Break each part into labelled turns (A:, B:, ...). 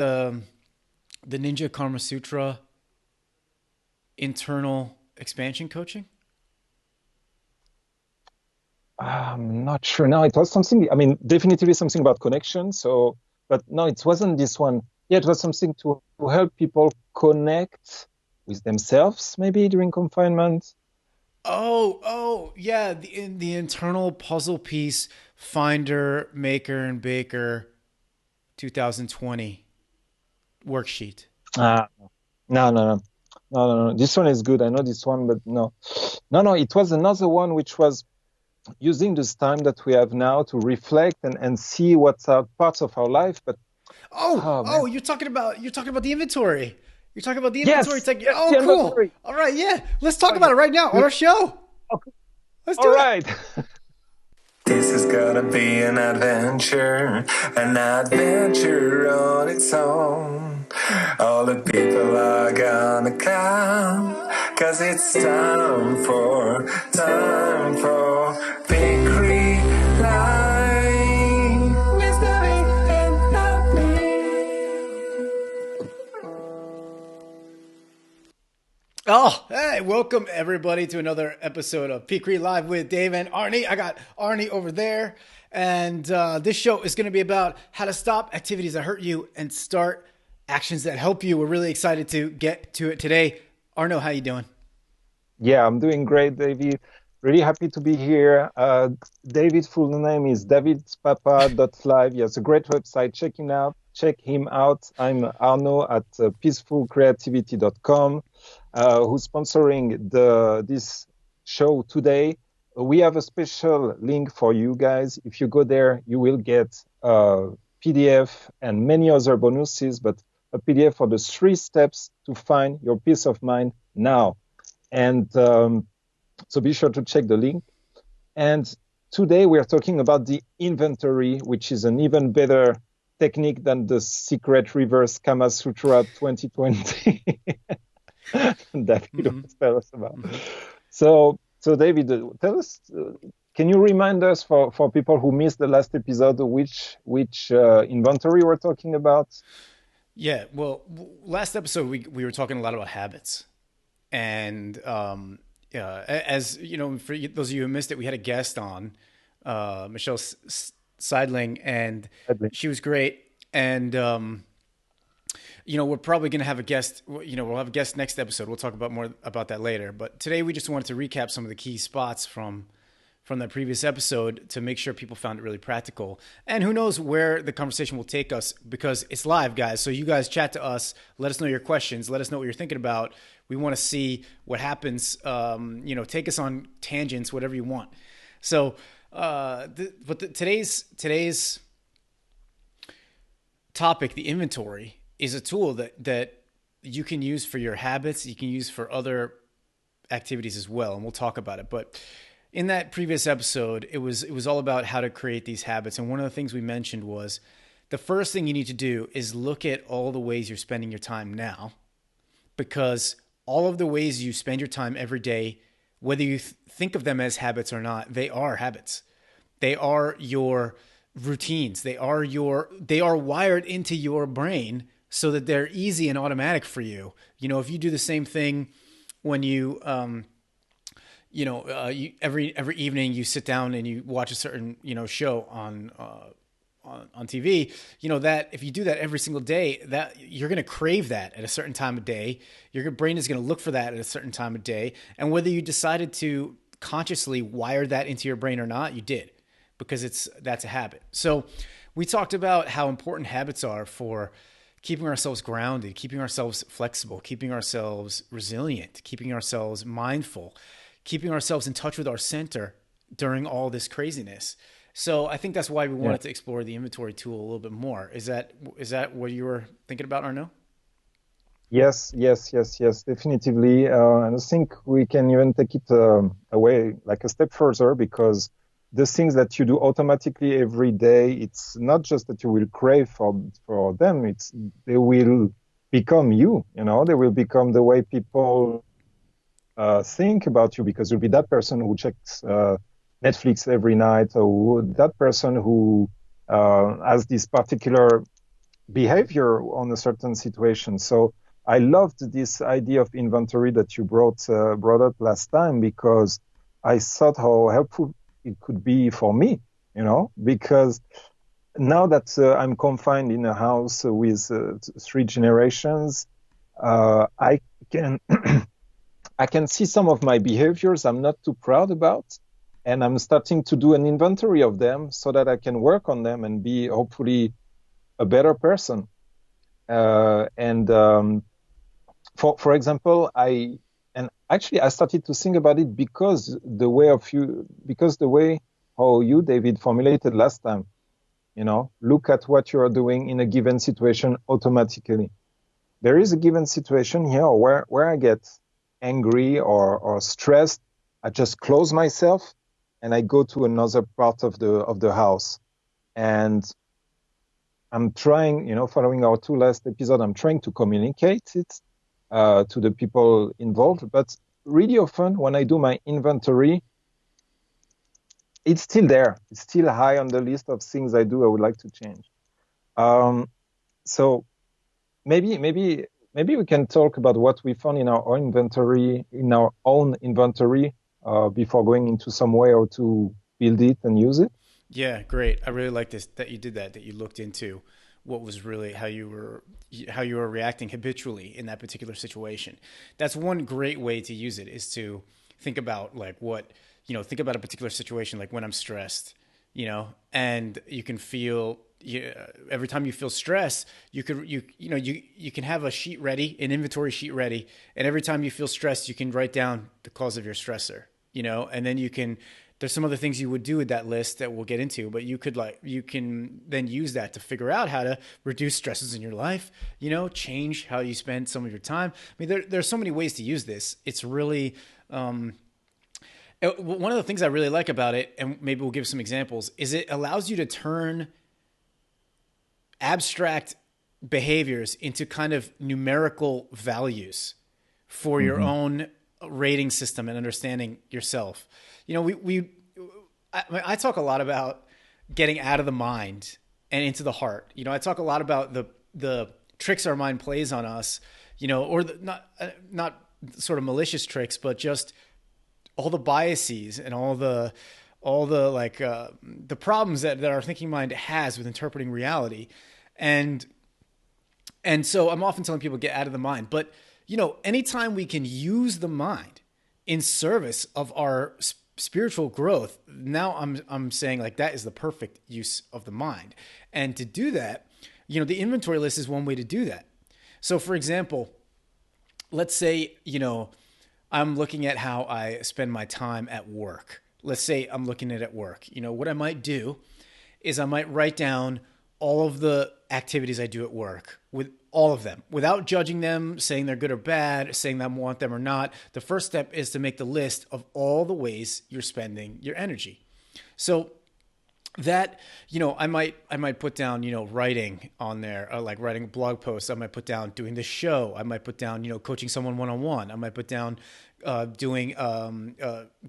A: the the Ninja Karma Sutra internal expansion coaching?
B: I'm not sure. No, it was something, I mean, definitely something about connection. So, but no, it wasn't this one. Yeah, it was something to help people connect with themselves, maybe during confinement.
A: Oh, yeah, the internal puzzle piece finder, maker, and baker 2020 worksheet.
B: Ah, no, no, no, no, no, no. This one is good. I know this one, but no, no, no. It was another one which was using this time that we have now to reflect and see what's parts of our life. But
A: Oh,
B: oh man,
A: oh, you're talking about the inventory. You're talking about the inventory
B: yes,
A: tech.
B: yes,
A: Oh,
B: the
A: cool.
B: inventory.
A: All right, yeah. Let's talk
B: Oh,
A: about
B: yeah.
A: it right now on
B: Good.
A: our show.
B: Okay.
A: Let's
B: All
A: do it.
B: right.
C: This is gonna be an adventure on its own. All the people are gonna come, 'cause it's time for Big Creek Live. Mystery and
A: Oh, hey, welcome everybody to another episode of PeaCreaLive with Dave and Arny. I got Arny over there, and this show is going to be about how to stop activities that hurt you and start actions that help you. We're really excited to get to it today. Arno, how you doing?
B: Yeah, I'm doing great, David. Really happy to be here. David's full name is davidspapa.live. He has a great website. Check him out. Check him out. I'm Arno at peacefulcreativity.com, who's sponsoring this show today. We have a special link for you guys. If you go there, you will get a PDF and many other bonuses, but a PDF for the 3 steps to find your peace of mind now. And so be sure to check the link. And today we are talking about the inventory, which is an even better technique than the secret reverse Kama Sutra 2020 that you
A: Mm-hmm.
B: don't tell us about.
A: Mm-hmm.
B: So David, tell us, can you remind us for people who missed the last episode, which inventory we're talking about?
A: Yeah, well, last episode we were talking a lot about habits, and yeah, as you know, for those of you who missed it, we had a guest on, Michelle Seidling, and she was great. And we're probably going to have a guest. We'll have a guest next episode. We'll talk about more about that later. But today we just wanted to recap some of the key spots from that previous episode to make sure people found it really practical. And who knows where the conversation will take us, because it's live, guys. So you guys chat to us, let us know your questions, let us know what you're thinking about. We want to see what happens. Take us on tangents, whatever you want. So, today's topic, the inventory, is a tool that you can use for your habits. You can use for other activities as well, and we'll talk about it. But in that previous episode, it was all about how to create these habits. And one of the things we mentioned was the first thing you need to do is look at all the ways you're spending your time now, because all of the ways you spend your time every day, whether you think of them as habits or not, they are habits. They are your routines. They are wired into your brain so that they're easy and automatic for you. If you do the same thing when every evening you sit down and you watch a certain show on TV, that if you do that every single day, that you're going to crave that at a certain time of day. Your brain is going to look for that at a certain time of day, and whether you decided to consciously wire that into your brain or not, you did, because that's a habit. So we talked about how important habits are for keeping ourselves grounded, keeping ourselves flexible, keeping ourselves resilient, keeping ourselves mindful, keeping ourselves in touch with our center during all this craziness. So I think that's why we
B: Yeah.
A: wanted to explore the inventory tool a little bit more. Is that what you were thinking about, Arno?
B: Yes, yes, yes, yes, definitively. And I think we can even take it away like a step further, because the things that you do automatically every day, it's not just that you will crave for them, it's they will become you, they will become the way people think about you, because you'll be that person who checks Netflix every night, or that person who has this particular behavior on a certain situation. So I loved this idea of inventory that you brought up last time because I thought how helpful it could be for me, because now that I'm confined in a house with three generations, I can I can see some of my behaviors I'm not too proud about, and I'm starting to do an inventory of them so that I can work on them and be hopefully a better person. And for example, I started to think about it because the way how you, David, formulated last time. Look at what you are doing in a given situation automatically. There is a given situation here where I get angry or stressed. I just close myself and I go to another part of the house. And I'm trying, following our two last episodes, I'm trying to communicate it to the people involved. But really often when I do my inventory, it's still there. It's still high on the list of things I do I would like to change. So maybe we can talk about what we found in our own inventory, before going into some way or to build it and use it.
A: Yeah, great. I really like this that you did that you looked into what was really how you were reacting habitually in that particular situation. That's one great way to use it, is to think about think about a particular situation, like when I'm stressed, and you can feel every time you feel stress, you can have a sheet ready, an inventory sheet ready, and every time you feel stressed, you can write down the cause of your stressor, and then there's some other things you would do with that list that we'll get into, but you can then use that to figure out how to reduce stresses in your life, change how you spend some of your time. I mean, there's so many ways to use this. It's really, one of the things I really like about it, and maybe we'll give some examples, is it allows you to turn abstract behaviors into kind of numerical values for your own rating system and understanding yourself. I talk a lot about getting out of the mind and into the heart. I talk a lot about the tricks our mind plays on us, or not sort of malicious tricks, but just all the biases and all the the problems that our thinking mind has with interpreting reality. And so I'm often telling people, get out of the mind. But, anytime we can use the mind in service of our spiritual growth, now I'm saying that is the perfect use of the mind. And to do that, the inventory list is one way to do that. So for example, let's say, I'm looking at how I spend my time at work. Let's say I'm looking at work. What I might do is I might write down all of the activities I do at work, with all of them, without judging them, saying they're good or bad, saying I want them or not. The first step is to make the list of all the ways you're spending your energy. So that, I might put down, writing on there, like writing blog posts. I might put down doing the show. I might put down, coaching someone one-on-one. I might put down doing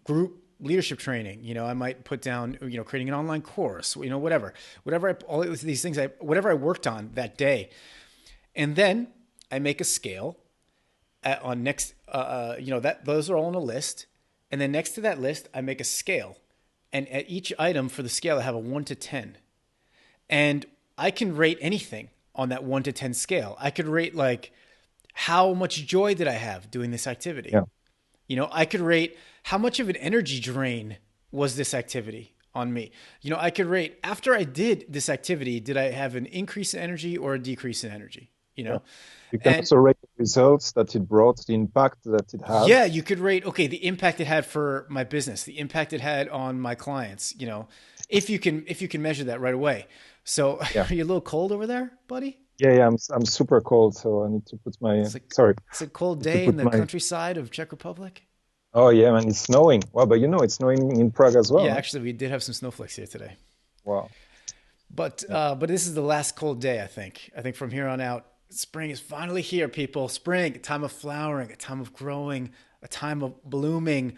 A: group leadership training. I might put down, creating an online course, whatever all of these things, whatever I worked on that day. And then I make a scale on next, those are all on a list. And then next to that list, I make a scale. And at each item for the scale, I have a 1 to 10. And I can rate anything on that 1 to 10 scale. I could rate how much joy did I have doing this activity?
B: Yeah.
A: I could rate how much of an energy drain was this activity on me. I could rate, after I did this activity, did I have an increase in energy or a decrease in energy?
B: Yeah. You can also rate the results that it brought, the impact that it had.
A: Yeah, you could rate, the impact it had for my business, the impact it had on my clients, if you can measure that right away. So Are you a little cold over there, buddy?
B: Yeah, I'm super cold, so I need to put my
A: It's a cold day in the countryside of Czech Republic.
B: Oh yeah, man, it's snowing. Well, but it's snowing in Prague as well.
A: Yeah,
B: huh?
A: actually, we did have some snowflakes here today.
B: Wow.
A: But this is the last cold day, I think. I think from here on out, spring is finally here, people. Spring, a time of flowering, a time of growing, a time of blooming.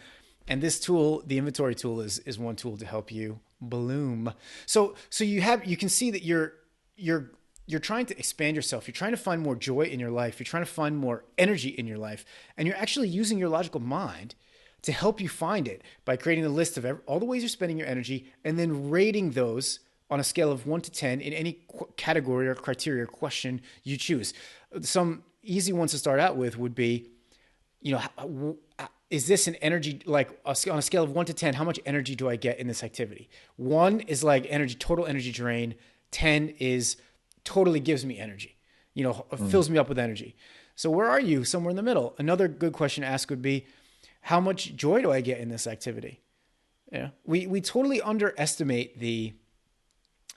A: And this tool, the inventory tool, is one tool to help you bloom. So you can see that you're you're trying to expand yourself. You're trying to find more joy in your life. You're trying to find more energy in your life. And you're actually using your logical mind to help you find it by creating a list of all the ways you're spending your energy and then rating those on a scale of 1 to 10 in any category or criteria or question you choose. Some easy ones to start out with would be, is this an energy, like on a scale of 1 to 10, how much energy do I get in this activity? 1 is like energy, total energy drain. 10 is totally gives me energy, fills me up with energy. So where are you? Somewhere in the middle. Another good question to ask would be, how much joy do I get in this activity? Yeah. We totally underestimate the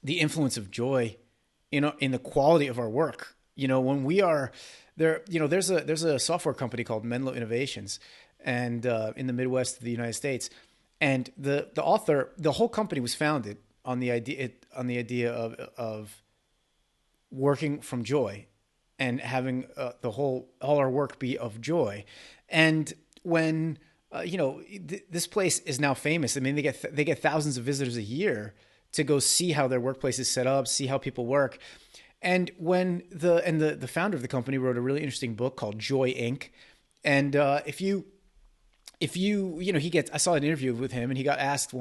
A: influence of joy, in the quality of our work. When we are there, there's a software company called Menlo Innovations, and in the Midwest of the United States, and the author, the whole company was founded on the idea of working from joy and having all our work be of joy. And when this place is now famous. I mean, they get thousands of visitors a year to go see how their workplace is set up, see how people work. And when the founder of the company wrote a really interesting book called Joy Inc. And if you I saw an interview with him, and he got asked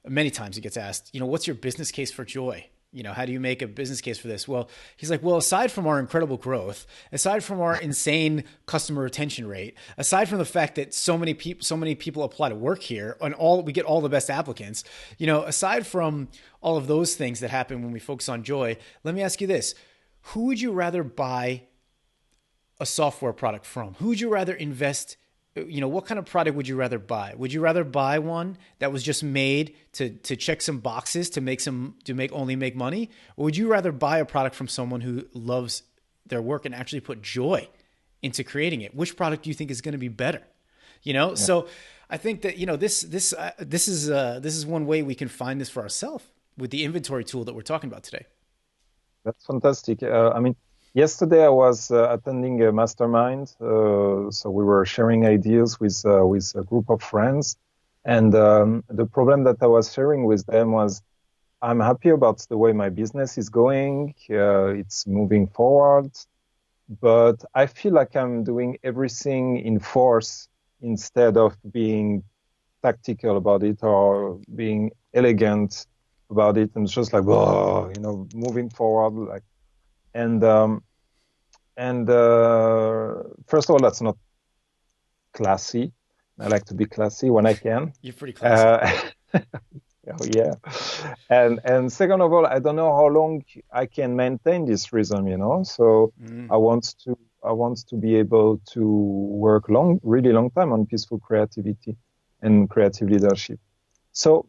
A: many times he gets asked, what's your business case for joy? How do you make a business case for this? Well, he's like, aside from our incredible growth, aside from our insane customer retention rate, aside from the fact that so many people apply to work here and we get all the best applicants, aside from all of those things that happen when we focus on joy, let me ask you this. Who would you rather buy a software product from? Who would you rather invest? What kind of product would you rather buy? Would you rather buy one that was just made to check some boxes to make money? Or would you rather buy a product from someone who loves their work and actually put joy into creating it? Which product do you think is going to be better? Yeah. So I think that, this is one way we can find this for ourselves with the inventory tool that we're talking about today.
B: That's fantastic. Yesterday I was attending a mastermind, so we were sharing ideas with a group of friends, and the problem that I was sharing with them was, I'm happy about the way my business is going, it's moving forward, but I feel like I'm doing everything in force instead of being tactical about it or being elegant about it, and just like, moving forward, like. And first of all, that's not classy. I like to be classy when I can.
A: You're pretty classy.
B: Yeah. And second of all, I don't know how long I can maintain this rhythm, So I want to be able to work really long time on peaceful creativity and creative leadership. So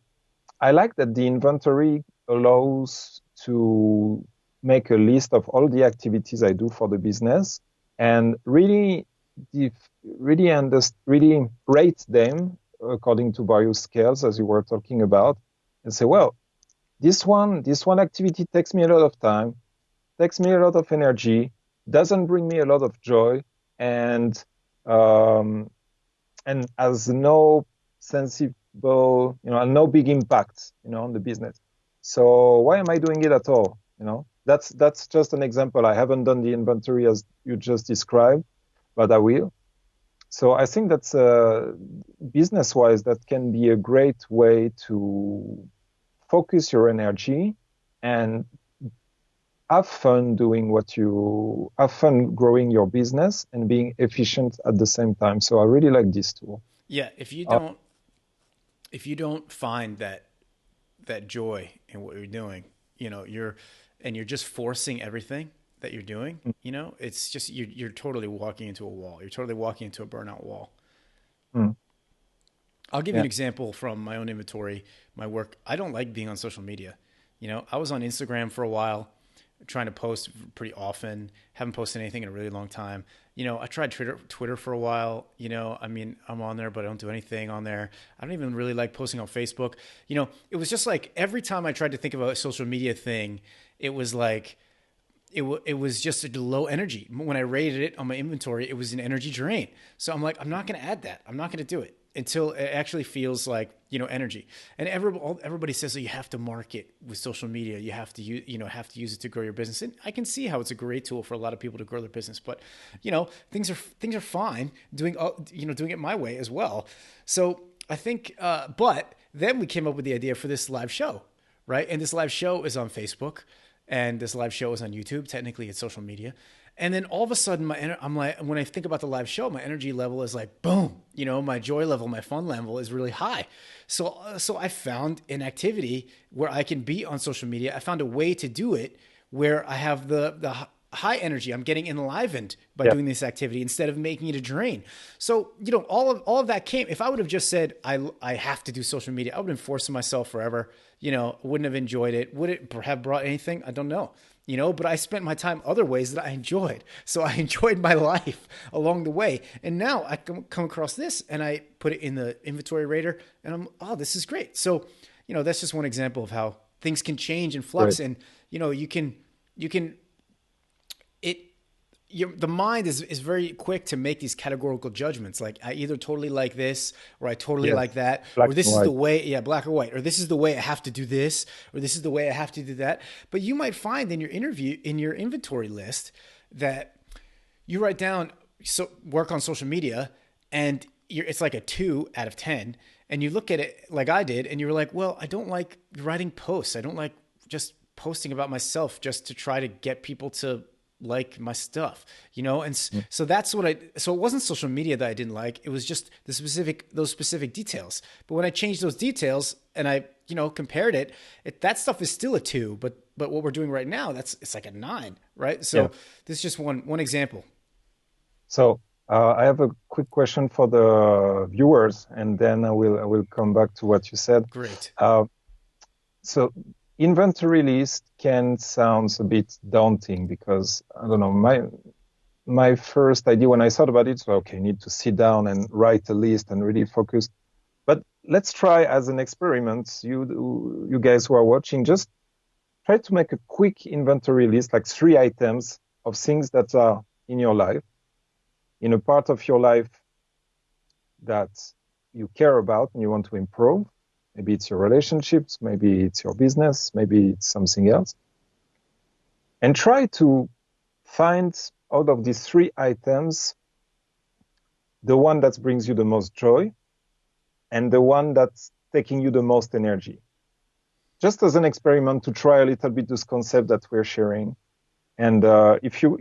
B: I like that the inventory allows to make a list of all the activities I do for the business and really rate them according to various scales, as you were talking about, and say, well, this one activity takes me a lot of time, takes me a lot of energy, doesn't bring me a lot of joy, and has no sensible, no big impact, on the business. So why am I doing it at all? That's just an example. I haven't done the inventory as you just described, but I will. So I think that's business-wise, that can be a great way to focus your energy and have fun growing your business and being efficient at the same time. So I really like this tool.
A: Yeah, if you don't find that joy in what you're doing, you're just forcing everything that you're doing, it's just, you're totally walking into a wall. You're totally walking into a burnout wall. I'll give you an example from my own inventory, my work. I don't like being on social media. I was on Instagram for a while, trying to post pretty often, haven't posted anything in a really long time. I tried Twitter for a while, I'm on there, but I don't do anything on there. I don't even really like posting on Facebook. It was just like every time I tried to think about a social media thing, it was like, it was just a low energy. When I rated it on my inventory, it was an energy drain. So I'm like, I'm not going to add that. I'm not going to do it until it actually feels like, energy. And everybody says that you have to market with social media. You have to have to use it to grow your business. And I can see how it's a great tool for a lot of people to grow their business. But things are fine doing it my way as well. So I think, but then we came up with the idea for this live show, right? And this live show is on Facebook. And this live show is on YouTube. Technically, it's social media. And then all of a sudden, I'm like, when I think about the live show, my energy level is like, boom. My joy level, my fun level is really high. So I found an activity where I can be on social media. I found a way to do it where I have the high energy. I'm getting enlivened by doing this activity instead of making it a drain. So, all of that came. If I would have just said, I have to do social media, I would have been forcing myself forever. Wouldn't have enjoyed it. Would it have brought anything? I don't know. But I spent my time other ways that I enjoyed. So I enjoyed my life along the way. And now I come across this and I put it in the inventory rater and this is great. So, that's just one example of how things can change and flux. Right. And, the mind is very quick to make these categorical judgments. Like I either totally like this or I totally like that, or this is the way, black or white, or this is the way I have to do this, or this is the way I have to do that. But you might find in your inventory list that you write down, work on social media and it's like a 2 out of 10. And you look at it like I did and you're like, well, I don't like writing posts. I don't like just posting about myself just to try to get people to like my stuff, and so that's so it wasn't social media that I didn't like. It was just those specific details. But when I changed those details and I, compared it, that stuff is still a 2, but what we're doing right now, it's like a 9, right? So this is just one example.
B: So I have a quick question for the viewers, and then I will come back to what you said.
A: Great.
B: So inventory list can sound a bit daunting because, I don't know, my first idea when I thought about it was, okay, I need to sit down and write a list and really focus. But let's try as an experiment, you guys who are watching, just try to make a quick inventory list, like 3 items of things that are in your life, in a part of your life that you care about and you want to improve. Maybe it's your relationships, maybe it's your business, maybe it's something else. And try to find out of these 3 items, the one that brings you the most joy and the one that's taking you the most energy. Just as an experiment to try a little bit this concept that we're sharing. And if you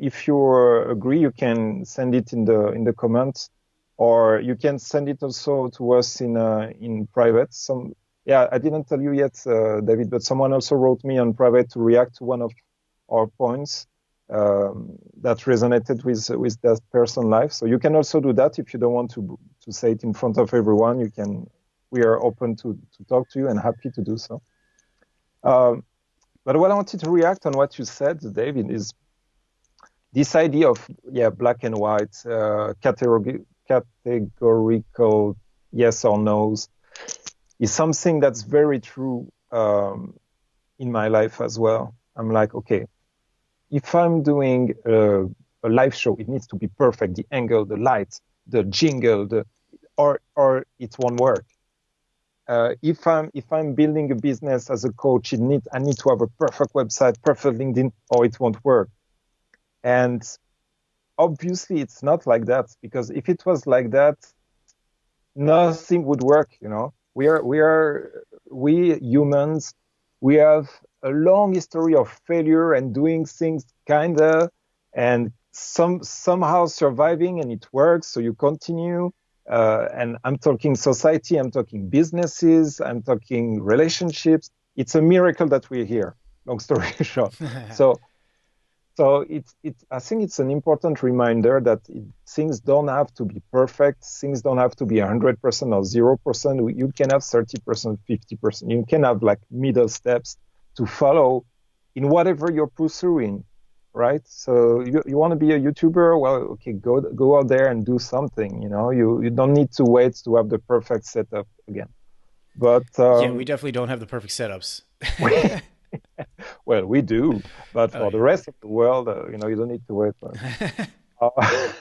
B: agree, you can send it in the comments, or you can send it also to us in private. I didn't tell you yet, David, but someone also wrote me on private to react to one of our points that resonated with that person's life. So you can also do that if you don't want to say it in front of everyone. You can. We are open to talk to you and happy to do so. But what I wanted to react on what you said, David, is this idea of black and white, categorical yes or no's, is something that's very true in my life as well. I'm like, okay, if I'm doing a live show, it needs to be perfect. The angle, the lights, the jingle, or it won't work. If I'm building a business as a coach, I need to have a perfect website, perfect LinkedIn, or it won't work. And obviously, it's not like that, because if it was like that, nothing would work. We humans, we have a long history of failure and doing things kinda, and somehow surviving, and it works. So you continue. And I'm talking society, I'm talking businesses, I'm talking relationships. It's a miracle that we're here. Long story short. So I think it's an important reminder that things don't have to be perfect. Things don't have to be 100% or 0%. You can have 30%, 50%. You can have like middle steps to follow in whatever you're pursuing, right? So you want to be a YouTuber? Well, okay, go out there and do something. You don't need to wait to have the perfect setup again. But
A: we definitely don't have the perfect setups.
B: Well, we do, but
A: Oh
B: for the rest of the world, you don't need to wait for it.
A: yeah.
B: Uh,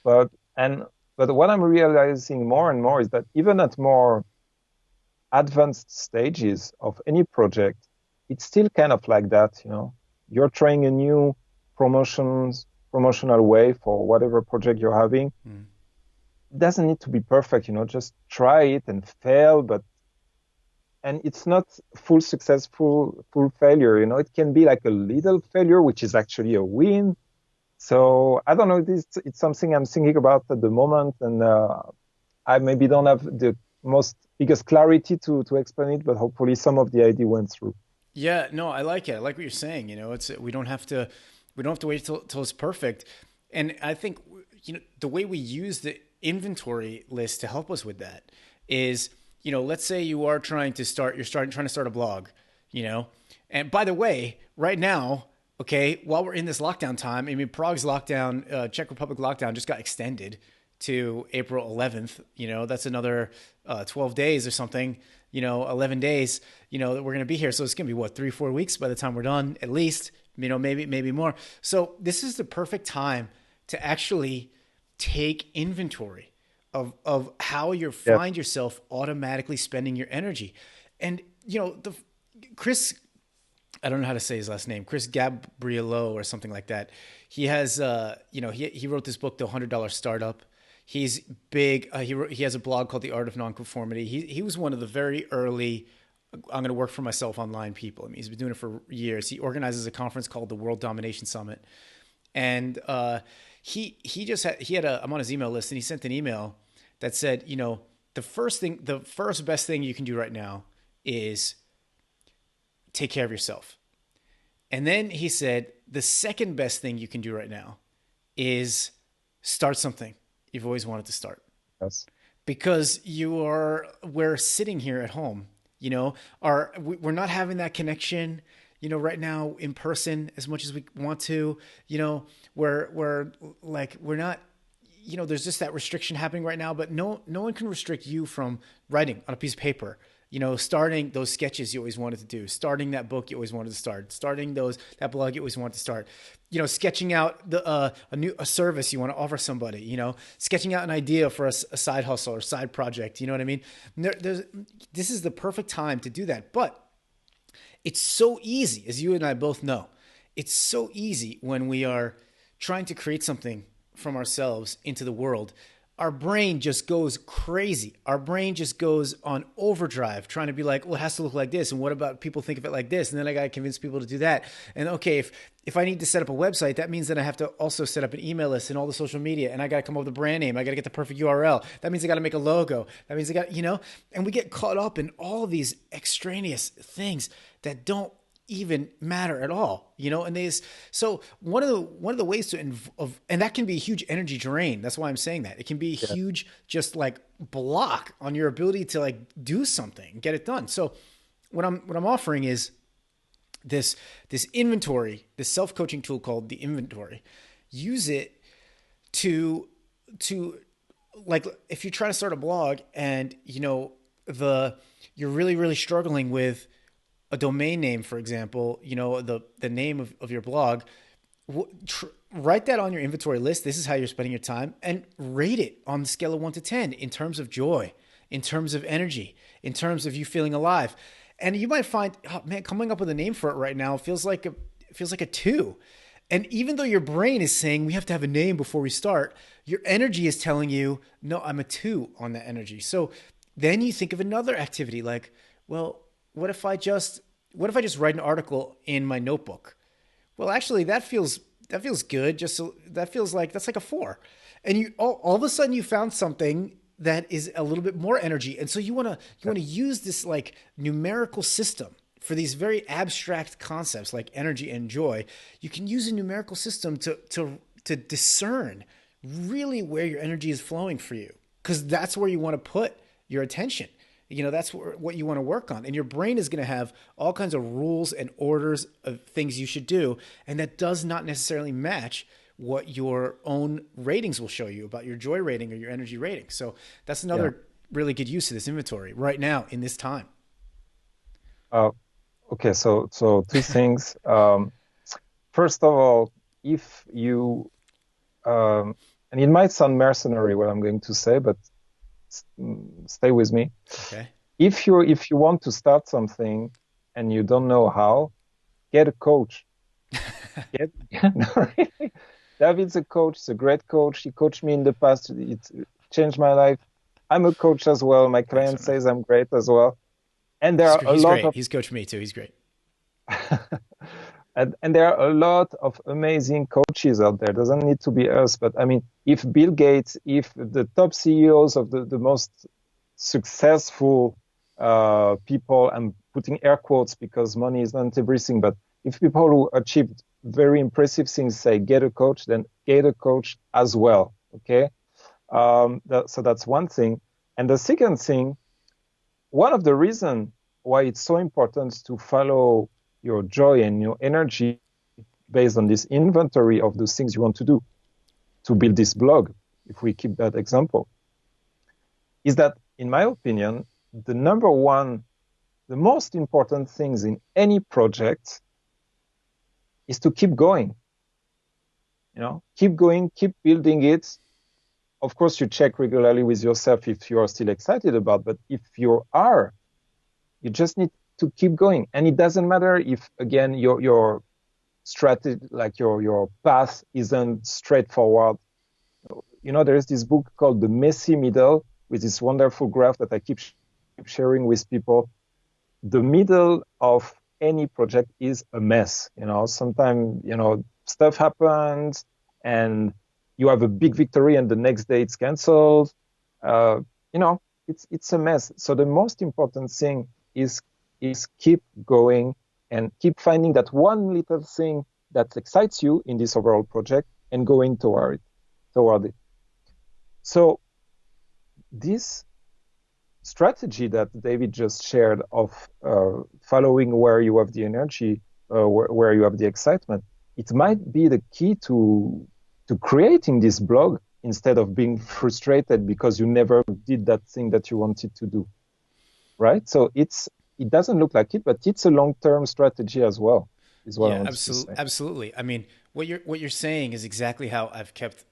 B: but and but what I'm realizing more and more is that even at more advanced stages of any project, it's still kind of like that. You're trying a new promotional way for whatever project you're having.
A: Mm.
B: It doesn't need to be perfect. Just try it and fail, and it's not full successful, full failure. It can be like a little failure, which is actually a win. So I don't know, it's something I'm thinking about at the moment, and I maybe don't have the biggest clarity to explain it, but hopefully some of the idea went through.
A: Yeah, no, I like it. I like what you're saying. It's we don't have to wait till it's perfect. And I think the way we use the inventory list to help us with that is, let's say you're trying to start a blog, and by the way, right now, okay, while we're in this lockdown time, I mean, Prague's lockdown, Czech Republic lockdown just got extended to April 11th. That's another 12 days or something, 11 days, that we're going to be here. So it's going to be what, 3-4 weeks by the time we're done, at least, maybe more. So this is the perfect time to actually take inventory of how you find yourself automatically spending your energy. And, Chris, I don't know how to say his last name, Chris Gabriello or something like that. He has, he wrote this book, The $100 Startup. He's big. He has a blog called The Art of Nonconformity. He was one of the very early, I'm going to work for myself online people. I mean, he's been doing it for years. He organizes a conference called the World Domination Summit. And he had I'm on his email list, and he sent an email that said, the first best thing you can do right now is take care of yourself. And then he said, the second best thing you can do right now is start something you've always wanted to start.
B: Yes.
A: Because we're sitting here at home, we're not having that connection, right now in person as much as we want to, we're not, there's just that restriction happening right now, but no one can restrict you from writing on a piece of paper, starting those sketches you always wanted to do, starting that book you always wanted to start, starting that blog you always wanted to start, sketching out a service you want to offer somebody, sketching out an idea for a side hustle or side project. You know what I mean? This is the perfect time to do that. But it's so easy, as you and I both know, it's so easy when we are trying to create something from ourselves into the world. Our brain just goes crazy. Our brain just goes on overdrive trying to be like, well, it has to look like this. And what about people think of it like this? And then I got to convince people to do that. And okay, if I need to set up a website, that means that I have to also set up an email list and all the social media. And I got to come up with a brand name. I got to get the perfect URL. That means I got to make a logo. That means I got, and we get caught up in all of these extraneous things that don't even matter at all, and so one of the ways to and that can be a huge energy drain. That's why I'm saying that it can be a huge, just like block on your ability to like do something, get it done. So what I'm offering is this inventory, this self-coaching tool called the inventory. Use it to like, if you're trying to start a blog and you're really, really struggling with a domain name, for example, the name of your blog, write that on your inventory list. This is how you're spending your time, and rate it on the scale of 1 to 10 in terms of joy, in terms of energy, in terms of you feeling alive. And you might find, oh man, coming up with a name for it right now feels like a 2. And even though your brain is saying we have to have a name before we start, your energy is telling you, no, I'm a 2 on that energy. So then you think of another activity like, well, what if I just write an article in my notebook? Well, actually, that feels good. That's like a 4. And you all of a sudden you found something that is a little bit more energy. And so you want to use this like numerical system for these very abstract concepts like energy and joy. You can use a numerical system to discern really where your energy is flowing for you, because that's where you want to put your attention. That's what you want to work on. And your brain is going to have all kinds of rules and orders of things you should do. And that does not necessarily match what your own ratings will show you about your joy rating or your energy rating. So that's another really good use of this inventory right now in this time.
B: Okay, so two things. First of all, if you and it might sound mercenary what I'm going to say, but stay with me.
A: Okay.
B: If you want to start something and you don't know how, get a coach. Get no, really. David's a coach. He's a great coach. He coached me in the past. It changed my life. I'm a coach as well. My
A: Thanks,
B: client
A: Arno.
B: says I'm great as well. And there are a
A: He's
B: lot
A: great.
B: of
A: He's coached me too. He's great.
B: and there are a lot of amazing coaches out there. Doesn't need to be us, but I mean, if Bill Gates, if the top CEOs of the most successful people, I'm putting air quotes because money is not everything, but if people who achieved very impressive things say get a coach, then get a coach as well. Okay, so that's one thing. And the second thing, one of the reasons why it's so important to follow your joy and your energy based on this inventory of those things you want to do to build this blog, if we keep that example, is that, in my opinion, the number one, the most important things in any project is to keep going. You know, keep going, keep building it. Of course, you check regularly with yourself if you are still excited about, but if you are, you just need to keep going. And it doesn't matter if, again, your strategy, like your path isn't straightforward. You know, there is this book called The Messy Middle with this wonderful graph that I keep sharing with people. The middle of any project is a mess. You know, sometimes, you know, stuff happens and you have a big victory and the next day it's canceled. You know, it's a mess. So the most important thing is keep going and keep finding that one little thing that excites you in this overall project and going toward it. So this strategy that David just shared of following where you have the energy, where you have the excitement, it might be the key to creating this blog instead of being frustrated because you never did that thing that you wanted to do, right? So it doesn't look like it, but it's a long-term strategy as well, is what I
A: Yeah,
B: wanted to
A: absolutely.
B: say.
A: Absolutely. I mean, what you're saying is exactly how I've kept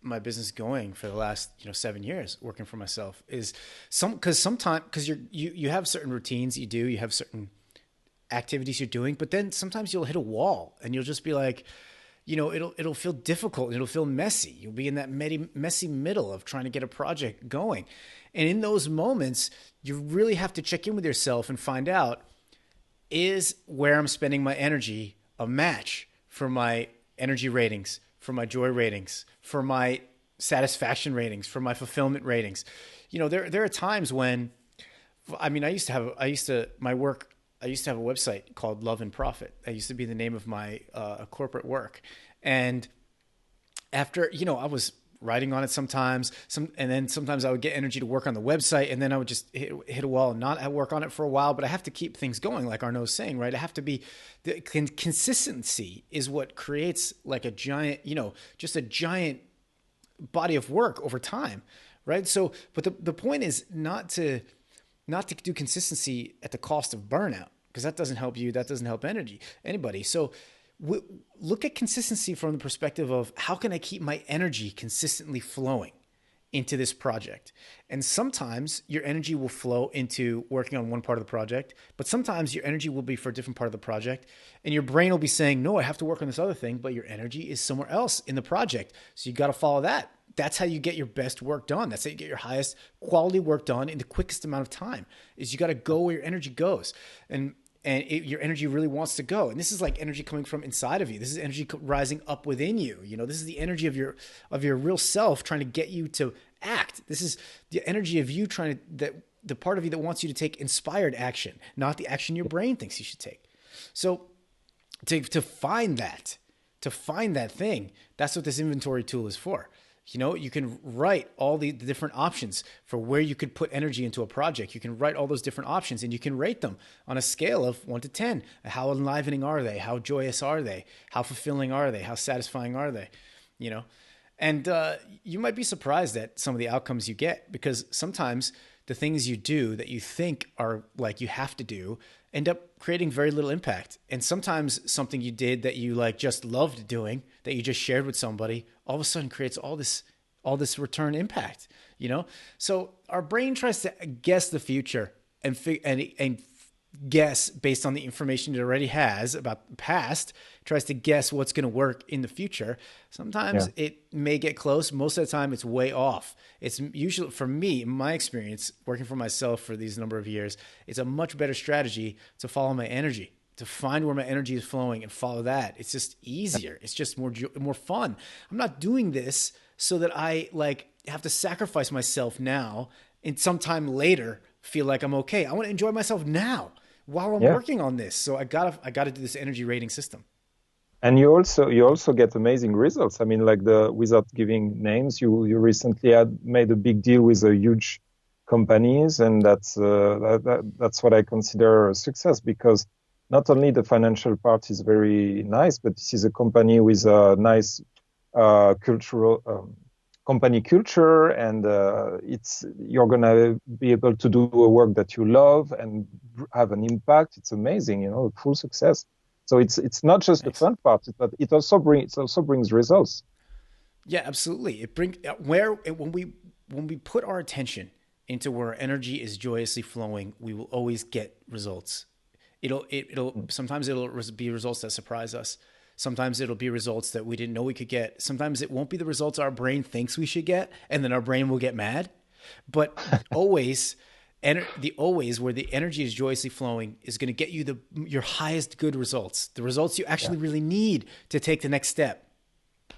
A: my business going for the last 7 years working for myself. Is because you have certain routines you have certain activities you're doing, but then sometimes you'll hit a wall and you'll just be like, it'll feel difficult and it'll feel messy. You'll be in that messy middle of trying to get a project going. And in those moments, you really have to check in with yourself and find out, is where I'm spending my energy a match for my energy ratings, for my joy ratings, for my satisfaction ratings, for my fulfillment ratings? There are times when, I mean, I used to have a website called Love and Profit. That used to be the name of my corporate work. And after, I was writing on it sometimes, and then sometimes I would get energy to work on the website, and then I would just hit a wall and not work on it for a while. But I have to keep things going, like Arnaud's saying, right? I have to be, the consistency is what creates like a giant, just a giant body of work over time, right? So, but the point is not to do consistency at the cost of burnout, because that doesn't help you. That doesn't help anybody. So look at consistency from the perspective of, how can I keep my energy consistently flowing into this project? And sometimes your energy will flow into working on one part of the project, but sometimes your energy will be for a different part of the project, and your brain will be saying, no, I have to work on this other thing, but your energy is somewhere else in the project. So you got to follow that. That's how you get your best work done. That's how you get your highest quality work done in the quickest amount of time. Is you got to go where your energy goes, and your energy really wants to go. And this is like energy coming from inside of you. This is energy rising up within you. This is the energy of your real self trying to get you to act. This is the energy of you the part of you that wants you to take inspired action, not the action your brain thinks you should take. So to find that thing, that's what this inventory tool is for. You can write all the different options for where you could put energy into a project. You can write all those different options and you can rate them on a scale of 1 to 10. How enlivening are they? How joyous are they? How fulfilling are they? How satisfying are they? And you might be surprised at some of the outcomes you get, because sometimes the things you do that you think are like you have to do end up creating very little impact. And sometimes something you did that you like just loved doing, that you just shared with somebody, all of a sudden creates all this return impact, you know? So our brain tries to guess the future and guess based on the information it already has about the past, tries to guess what's going to work in the future. Sometimes it may get close. Most of the time it's way off. It's usually, for me, in my experience, working for myself for these number of years, it's a much better strategy to follow my energy, to find where my energy is flowing and follow that. It's just easier. It's just more fun. I'm not doing this so that I like have to sacrifice myself now and sometime later feel like I'm okay. I want to enjoy myself now while I'm working on this. So I gotta do this energy rating system.
B: And you also get amazing results. I mean, like without giving names, you recently had made a big deal with a huge companies, and that's what I consider a success, because not only the financial part is very nice, but this is a company with a nice cultural company culture, and you're gonna be able to do a work that you love and have an impact. It's amazing, you know, full success. So it's not just the fun part, but it also brings results.
A: Yeah, absolutely. It brings when we put our attention into where our energy is joyously flowing, we will always get results. Sometimes it'll be results that surprise us. Sometimes it'll be results that we didn't know we could get. Sometimes it won't be the results our brain thinks we should get, and then our brain will get mad. But always, always where the energy is joyously flowing is going to get you your highest good results, the results you actually really need to take the next step.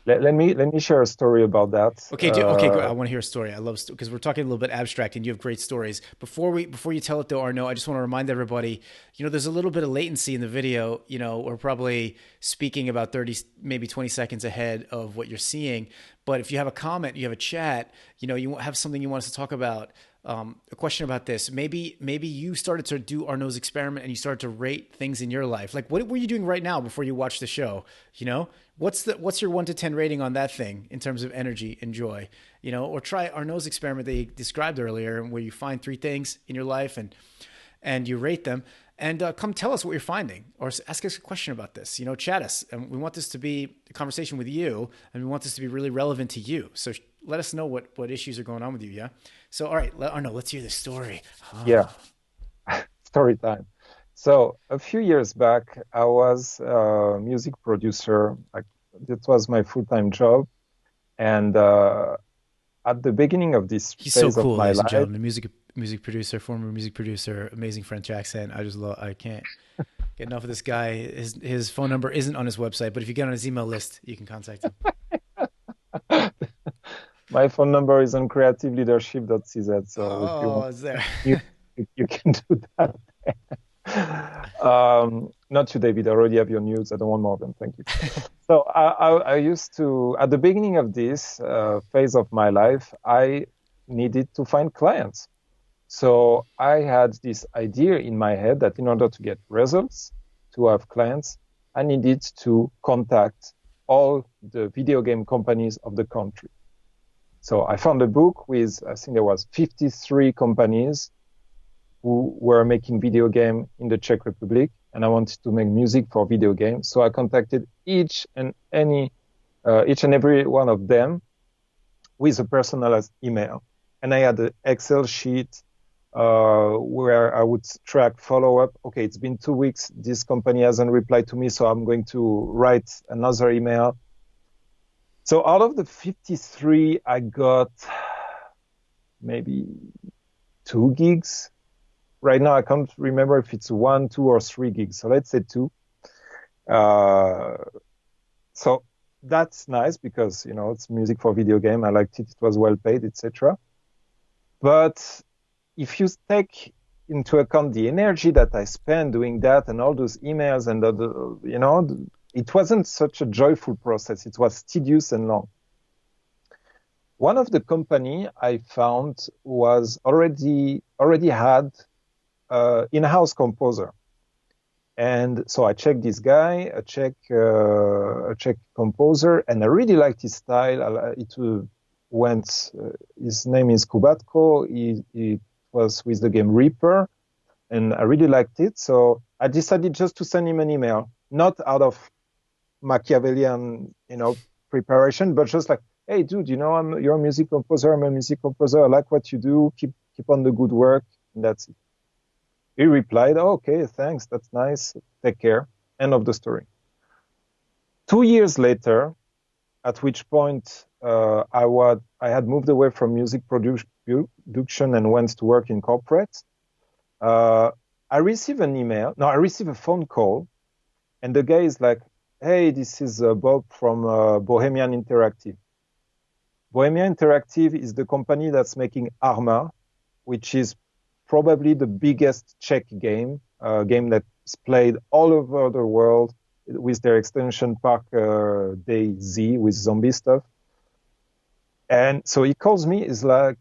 B: Let me share a story about that.
A: Okay, okay, I want to hear a story. I love because we're talking a little bit abstract, and you have great stories. Before you tell it though, Arno, I just want to remind everybody, you know, there's a little bit of latency in the video. You know, we're probably speaking about 30, maybe 20 seconds ahead of what you're seeing. But if you have a comment, you have a chat, you know, you have something you want us to talk about, a question about this. Maybe you started to do Arno's experiment and you started to rate things in your life. Like, what were you doing right now before you watched the show? You know, what's your 1 to 10 rating on that thing in terms of energy and joy? You know, or try Arno's experiment that you described earlier, where you find 3 things in your life and you rate them. And come tell us what you're finding, or ask us a question about this. You know, chat us. And we want this to be a conversation with you, and we want this to be really relevant to you. So let us know what issues are going on with you. Yeah. So, all right, Arno, let's hear the story. Oh.
B: Yeah. Story time. So a few years back, I was a music producer. That was my full-time job. And at the beginning of this phase
A: of my
B: life,
A: music producer, former music producer, amazing French accent. I can't get enough of this guy. His phone number isn't on his website, but if you get on his email list, you can contact him.
B: My phone number is on creativeleadership.cz. So if you want,
A: it's there.
B: you can do that. Not you, David. I already have your news. I don't want more of them. Thank you. So I used to, at the beginning of this phase of my life, I needed to find clients. So I had this idea in my head that in order to get results, to have clients, I needed to contact all the video game companies of the country. So I found a book with, I think there was 53 companies who were making video game in the Czech Republic, and I wanted to make music for video games. So I contacted each and every one of them with a personalized email. And I had an Excel sheet where I would track follow-up. Okay, it's been 2 weeks. This company hasn't replied to me, so I'm going to write another email. So out of the 53, I got maybe 2 gigs. Right now, I can't remember if it's 1, 2, or 3 gigs. So let's say 2. So that's nice because, you know, it's music for video game. I liked it. It was well paid, etc. But if you take into account the energy that I spent doing that and all those emails and it wasn't such a joyful process. It was tedious and long. One of the company I found was already had in-house composer. And so I checked this guy, a Czech composer, and I really liked his style. His name is Kubatko. He was with the game Reaper, and I really liked it. So I decided just to send him an email, not out of Machiavellian, preparation, but just like, hey, dude, you're a music composer. I'm a music composer. I like what you do. Keep on the good work. And that's it. He replied, oh, okay, thanks. That's nice. Take care. End of the story. 2 years later, at which point I had moved away from music production and went to work in corporate. I received I received a phone call, and the guy is like, hey, this is Bob from Bohemian Interactive. Bohemian Interactive is the company that's making Arma, which is probably the biggest Czech game that's played all over the world with their extension pack DayZ with zombie stuff. And so he calls me, is like,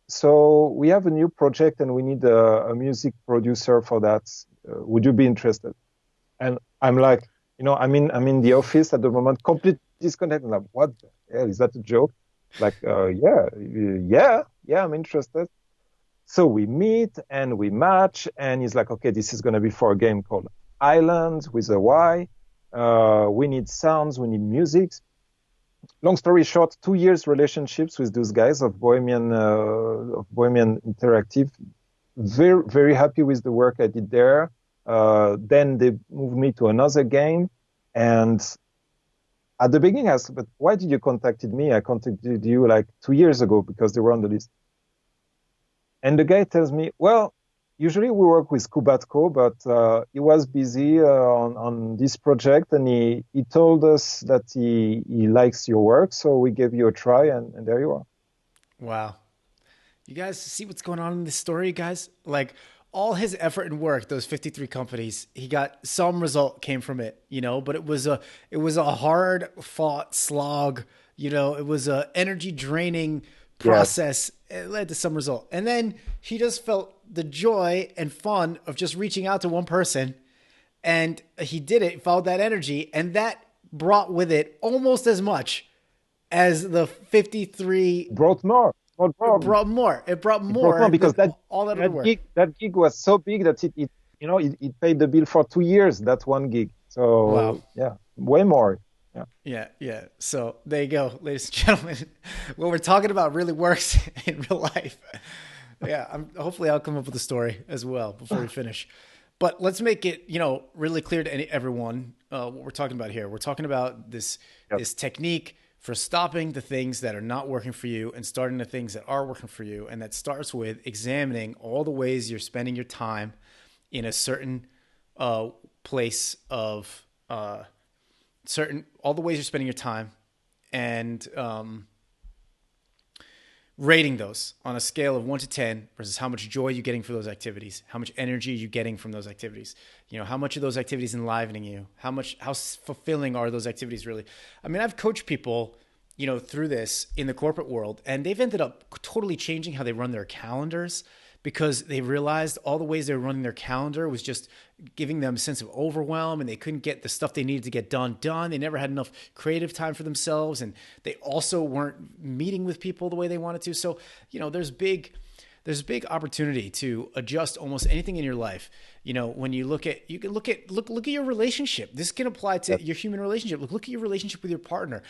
B: so we have a new project and we need a music producer for that. Would you be interested? And I'm like, I'm in the office at the moment, completely disconnected. I'm like, what the hell? Is that a joke? Like, yeah, I'm interested. So we meet and we match, and he's like, okay, this is going to be for a game called Island with a Y. We need sounds, we need music. Long story short, 2 years relationships with those guys of Bohemian Interactive. Very, very happy with the work I did there. Then they moved me to another game. And at the beginning, I said, but why did you contacted me? I contacted you like 2 years ago because they were on the list. And the guy tells me, well, usually we work with Kubatko, but he was busy on this project, and he told us that he likes your work, so we gave you a try, and there you are.
A: Wow. You guys see what's going on in this story, guys? Like, all his effort and work, those 53 companies, he got some result came from it, but it was a hard fought slog, it was a energy draining process. It led to some result. And then he just felt the joy and fun of just reaching out to one person, and he did it, followed that energy, and that brought with it almost as much as the 53
B: brought more.
A: It brought more
B: because that gig was so big that it paid the bill for 2 years, that one gig. So wow. Yeah, way more.
A: Yeah. So there you go, ladies and gentlemen. What we're talking about really works in real life. Yeah, hopefully I'll come up with a story as well before we finish. But let's make it, really clear to everyone what we're talking about here. We're talking about this technique for stopping the things that are not working for you and starting the things that are working for you. And that starts with examining all the ways you're spending your time in a certain place of all the ways you're spending your time, and rating those on a scale of 1 to 10 versus how much joy you're getting for those activities, how much energy you're getting from those activities, how much of those activities enlivening you, how fulfilling are those activities really. I mean, I've coached people, through this in the corporate world, and they've ended up totally changing how they run their calendars, because they realized all the ways they were running their calendar was just giving them a sense of overwhelm, and they couldn't get the stuff they needed to get done. They never had enough creative time for themselves, and they also weren't meeting with people the way they wanted to. So, there's big opportunity to adjust almost anything in your life. When you look at your relationship. This can apply to your human relationship. Look at your relationship with your partner.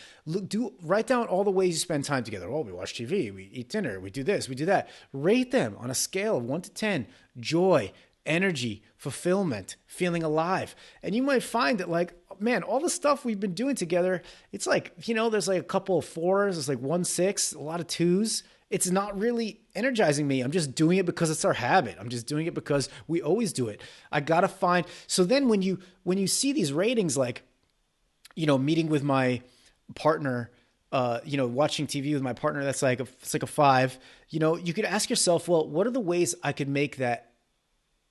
A: Write down all the ways you spend time together. Oh, we watch TV, we eat dinner, we do this, we do that. Rate them on a scale of 1 to 10. Joy, energy, fulfillment, feeling alive. And you might find that, like, man, all the stuff we've been doing together, it's like, there's like a couple of 4s, there's like 1 6, a lot of 2s. It's not really energizing me. I'm just doing it because it's our habit. I'm just doing it because we always do it. I got to find. So then when you see these ratings, like, meeting with my partner, watching TV with my partner, it's like a 5, you could ask yourself, well, what are the ways I could make that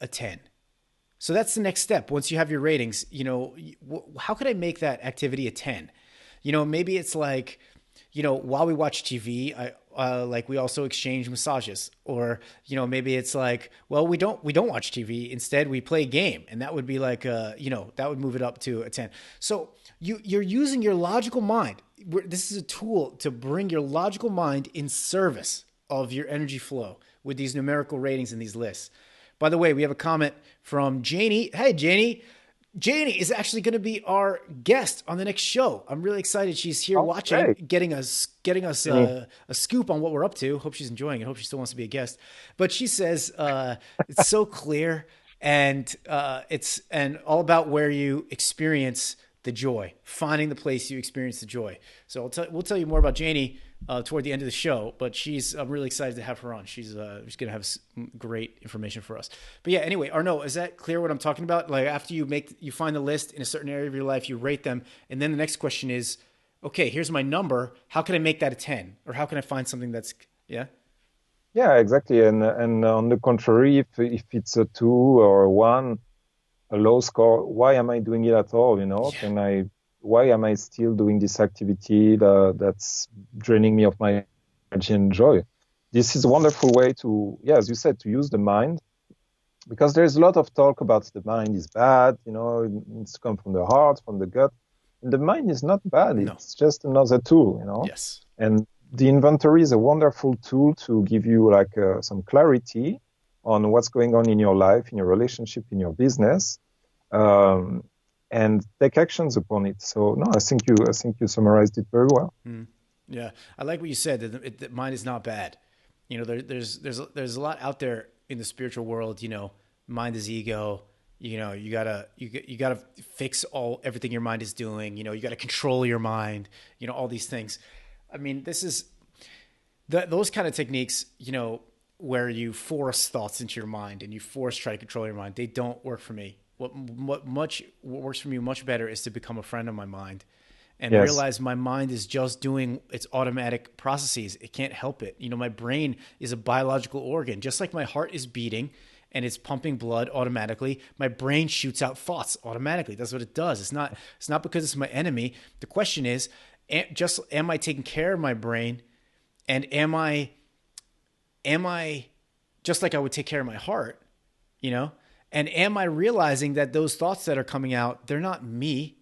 A: a 10? So that's the next step. Once you have your ratings, how could I make that activity a 10? Maybe it's like, while we watch TV, we also exchange massages, or, maybe it's like, well, we don't watch TV. Instead, we play a game, and that would be like, that would move it up to a 10. So you're using your logical mind. This is a tool to bring your logical mind in service of your energy flow with these numerical ratings and these lists. By the way, we have a comment from Janie. Hey, Janie. Janie is actually going to be our guest on the next show. I'm really excited. She's here
B: Oh,
A: watching,
B: great.
A: getting us a scoop on what we're up to. Hope she's enjoying it. Hope she still wants to be a guest. But she says it's so clear, and it's all about where you experience the joy, finding the place you experience the joy. So we'll tell you more about Janie toward the end of the show, but I'm really excited to have her on. She's going to have great information for us. But yeah, anyway, Arno, is that clear what I'm talking about? Like after you find the list in a certain area of your life, you rate them. And then the next question is, okay, here's my number. How can I make that a 10? Or how can I find something that's, yeah?
B: Yeah, exactly. And on the contrary, if it's a 2 or a 1, a low score, why am I doing it at all? Why am I still doing this activity that's draining me of my energy and joy? This is a wonderful way to, yeah, as you said, to use the mind, because there's a lot of talk about the mind is bad, it needs to come from the heart, from the gut. And the mind is not bad.
A: No.
B: It's just another tool,
A: Yes.
B: And the inventory is a wonderful tool to give you some clarity on what's going on in your life, in your relationship, in your business, and take actions upon it. So no, I think you summarized it very well.
A: Yeah, I like what you said that mind is not bad. There's a lot out there in the spiritual world. Mind is ego. You gotta fix everything your mind is doing. You gotta control your mind. All these things. I mean, this is those kind of techniques. Where you force thoughts into your mind and you try to control your mind. They don't work for me. What works for me much better is to become a friend of my mind and realize my mind is just doing its automatic processes. It can't help it. My brain is a biological organ. Just like my heart is beating and it's pumping blood automatically, my brain shoots out thoughts automatically. That's what it does. It's not because it's my enemy. The question is, am I taking care of my brain, and am I just like I would take care of my heart, and am I realizing that those thoughts that are coming out, they're not me,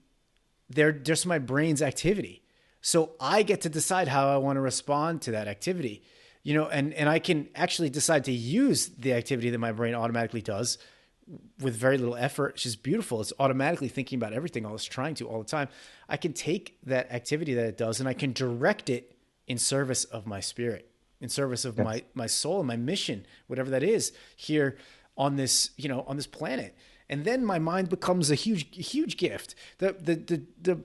A: they're just my brain's activity. So I get to decide how I want to respond to that activity, and I can actually decide to use the activity that my brain automatically does with very little effort. It's just beautiful. It's automatically thinking about everything. It's trying to all the time. I can take that activity that it does and I can direct it in service of my spirit, in service of my soul and my mission, whatever that is here on this, on this planet. And then my mind becomes a huge gift. The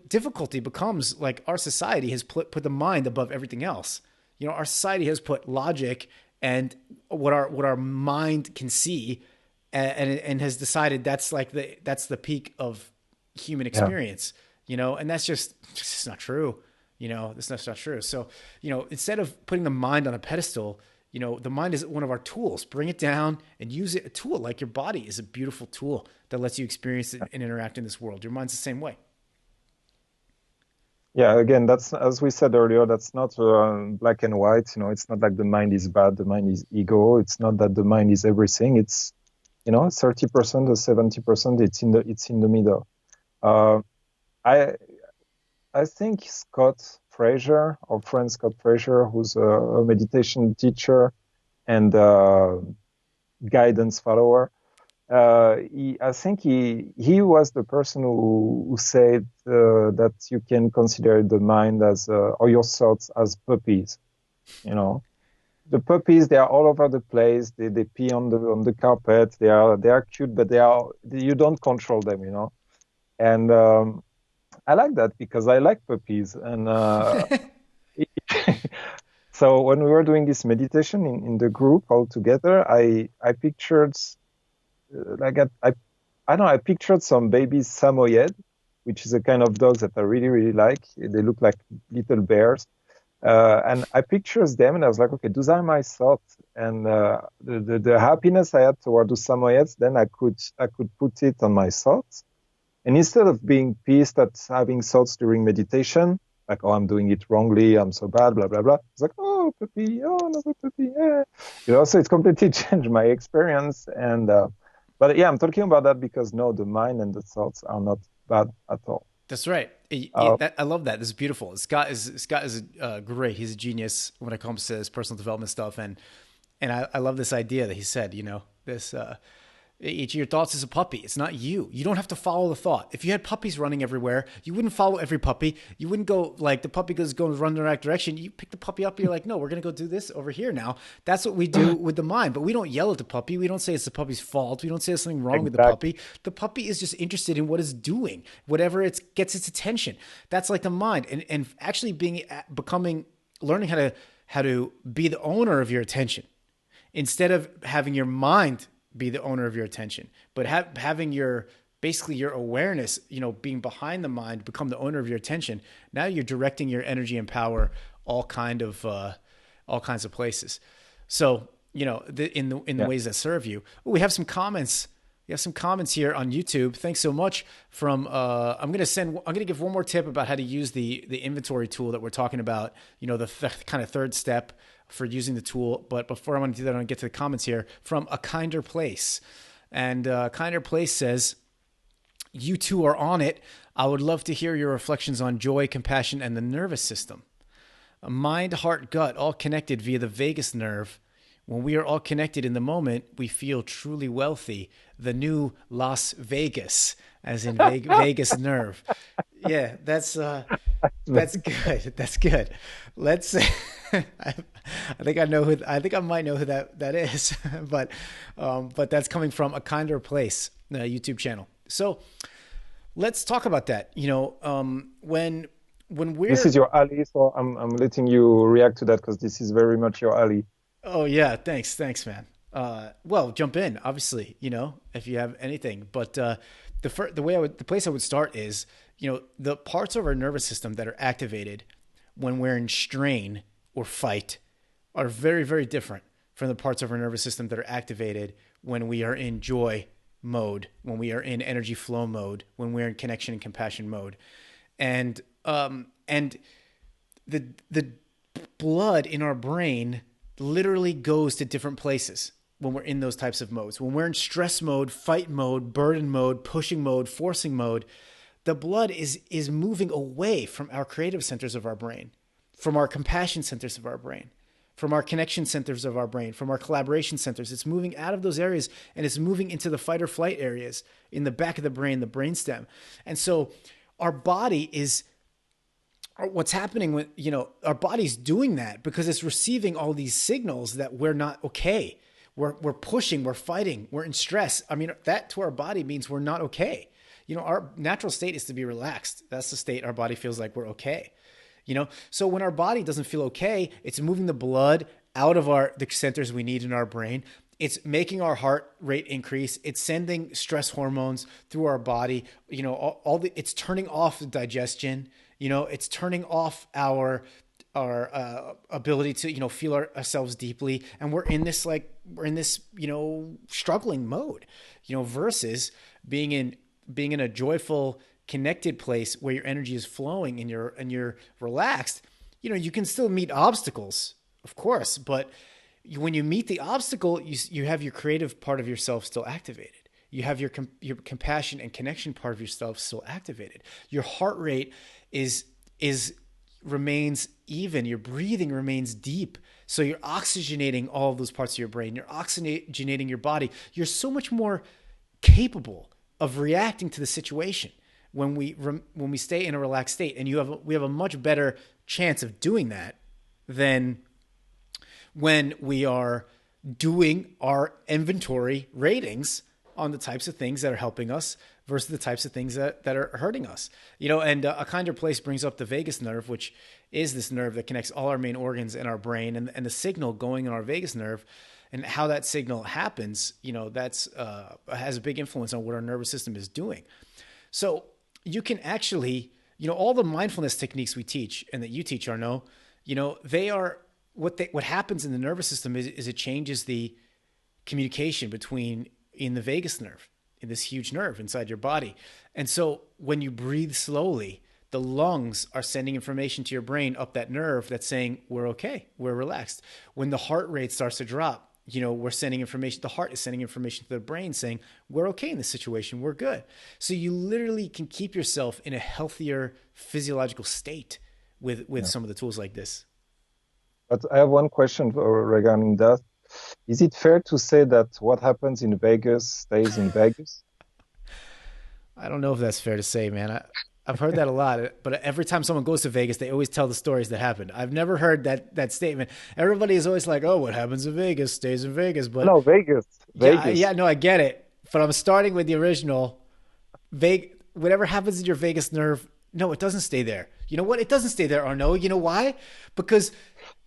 A: difficulty becomes like our society has put the mind above everything else. Our society has put logic and what our mind can see and has decided that's the peak of human experience, and that's just not true. That's not true. So, instead of putting the mind on a pedestal, the mind is one of our tools. Bring it down and use it. A tool like your body is a beautiful tool that lets you experience it and interact in this world. Your mind's the same way.
B: Yeah, again, that's, as we said earlier, that's not black and white. It's not like the mind is bad, the mind is ego. It's not that the mind is everything. It's, 30% or 70%. It's in the middle. I think Scott Fraser, our friend Scott Fraser, who's a meditation teacher and guidance follower, I think he was the person who said that you can consider the mind as or your thoughts as puppies. The puppies, they are all over the place. They pee on the carpet. They are cute, but you don't control them. And I like that because I like puppies. And so when we were doing this meditation in the group all together, I pictured I pictured some baby Samoyed, which is a kind of dogs that I really, really like. They look like little bears. And I pictured them and I was like, okay, those are my thoughts. And the happiness I had toward those Samoyeds, then I could put it on my thoughts. And instead of being pissed at having thoughts during meditation, like, oh, I'm doing it wrongly, I'm so bad, blah, blah, blah. It's like, oh, puppy, oh, another puppy, yeah. So it's completely changed my experience. And, but yeah, I'm talking about that because no, the mind and the thoughts are not bad at all.
A: That's right. I love that. This is beautiful. Scott is great. He's a genius when it comes to his personal development stuff, and I love this idea that he said. This each of your thoughts is a puppy. It's not you. You don't have to follow the thought. If you had puppies running everywhere, you wouldn't follow every puppy. You wouldn't go like the puppy goes run the right direction. You pick the puppy up. And you're like, no, we're gonna go do this over here now. That's what we do with the mind. But we don't yell at the puppy. We don't say it's the puppy's fault. We don't say there's something wrong with the puppy. The puppy is just interested in what it's doing, whatever it gets its attention. That's like the mind, and actually learning how to be the owner of your attention instead of having your mind be the owner of your attention, but having basically your awareness, being behind the mind, become the owner of your attention. Now you're directing your energy and power all kinds of places. So, in the ways that serve you. We have some comments. We have some comments here on YouTube. Thanks so much I'm going to give one more tip about how to use the inventory tool that we're talking about, the kind of third step for using the tool. But before I want to do that, I want to get to the comments here from A Kinder Place. And A Kinder Place says, you two are on it. I would love to hear your reflections on joy, compassion, and the nervous system. Mind, heart, gut, all connected via the vagus nerve. When we are all connected in the moment, we feel truly wealthy. The new Las Vegas, as in Vegas nerve. Yeah, that's good. That's good. Let's. I think I might know who that is, but that's coming from A Kinder Place, YouTube channel. So let's talk about that. When we're
B: this is your alley, so I'm letting you react to that because this is very much your alley.
A: Oh yeah, thanks, man. Well, jump in, obviously, if you have anything. But the place I would start is, the parts of our nervous system that are activated when we're in strain or fight are very, very different from the parts of our nervous system that are activated when we are in joy mode, when we are in energy flow mode, when we're in connection and compassion mode. And the blood in our brain literally goes to different places when we're in those types of modes. When we're in stress mode, fight mode, burden mode, pushing mode, forcing mode, the blood is moving away from our creative centers of our brain, from our compassion centers of our brain, from our connection centers of our brain, from our collaboration centers. It's moving out of those areas and it's moving into the fight or flight areas in the back of the brain, the brainstem. And so our body is, what's happening with, our body's doing that because it's receiving all these signals that we're not okay. We're pushing, we're fighting, we're in stress. I mean, that to our body means we're not okay. Our natural state is to be relaxed. That's the state our body feels like we're okay. So when our body doesn't feel okay, it's moving the blood out of the centers we need in our brain. It's making our heart rate increase. It's sending stress hormones through our body. It's turning off the digestion. It's turning off our ability to, feel ourselves deeply. And we're in this struggling mode, versus being in a joyful, connected place where your energy is flowing and you're relaxed. You can still meet obstacles, of course, but when you meet the obstacle, you have your creative part of yourself still activated. You have your compassion and connection part of yourself still activated. Your heart rate remains even. Your breathing remains deep. So you're oxygenating all of those parts of your brain. You're oxygenating your body. You're so much more capable of reacting to the situation when we stay in a relaxed state. And we have a much better chance of doing that than when we are doing our inventory ratings on the types of things that are helping us versus the types of things that are hurting us. And A Kinder Place brings up the vagus nerve, which is this nerve that connects all our main organs in our brain, and the signal going in our vagus nerve and how that signal happens, that's has a big influence on what our nervous system is doing. So you can actually, all the mindfulness techniques we teach and that you teach, Arno, they are what happens in the nervous system is it changes the communication in the vagus nerve, in this huge nerve inside your body. And so when you breathe slowly, the lungs are sending information to your brain up that nerve that's saying, we're okay, we're relaxed. When the heart rate starts to drop, we're sending information. The heart is sending information to the brain saying, we're okay in this situation. We're good. So you literally can keep yourself in a healthier physiological state with some of the tools like this.
B: But I have one question regarding that. Is it fair to say that what happens in Vegas stays in Vegas?
A: I don't know if that's fair to say, man. I've heard that a lot, but every time someone goes to Vegas, they always tell the stories that happened. I've never heard that statement. Everybody is always like, "Oh, what happens in Vegas stays in Vegas." But
B: no, Vegas.
A: Yeah, no, I get it. But I'm starting with the original. Whatever happens in your vagus nerve, no, it doesn't stay there. You know what? It doesn't stay there, Arno. You know why? Because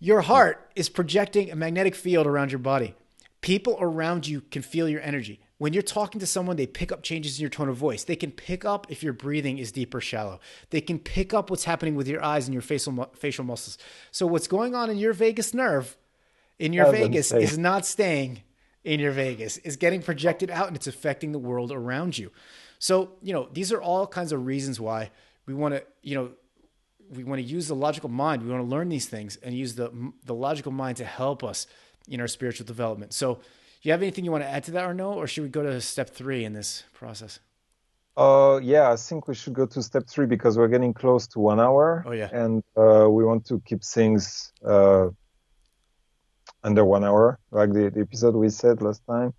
A: your heart is projecting a magnetic field around your body. People around you can feel your energy. When you're talking to someone, they pick up changes in your tone of voice. They can pick up if your breathing is deep or shallow. They can pick up what's happening with your eyes and your facial muscles. So what's going on in your vagus nerve, in your vagus, is not staying in your vagus. It's getting projected out and it's affecting the world around you. So, these are all kinds of reasons why we want to, use the logical mind. We want to learn these things and use the logical mind to help us in our spiritual development. So, you have anything you want to add to that, Arnaud, or should we go to step 3 in this process?
B: Yeah, I think we should go to step 3 because we're getting close to 1 hour.
A: Oh, yeah.
B: And we want to keep things under 1 hour, like the episode we said last time.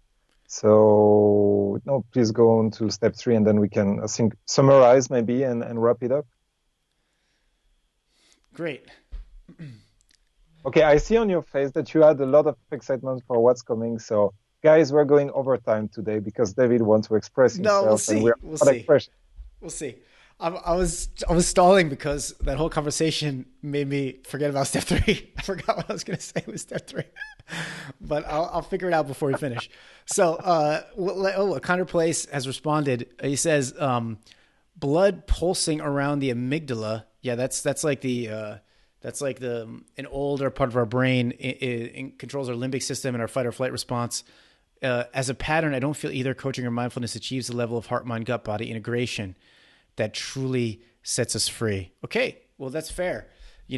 B: So, no, please go on to step 3 and then we can, I think, summarize maybe and wrap it up.
A: Great.
B: Okay, I see on your face that you had a lot of excitement for what's coming. So, guys, we're going overtime today because David wants to express himself.
A: No, we'll see. We'll see. I was stalling because that whole conversation made me forget about step 3. I forgot what I was going to say with step 3, but I'll figure it out before we finish. So, Connor Place has responded. He says, blood pulsing around the amygdala. Yeah, that's like an older part of our brain. It controls our limbic system and our fight or flight response. As a pattern, I don't feel either coaching or mindfulness achieves the level of heart, mind, gut, body integration that truly sets us free. Okay, well, that's fair. If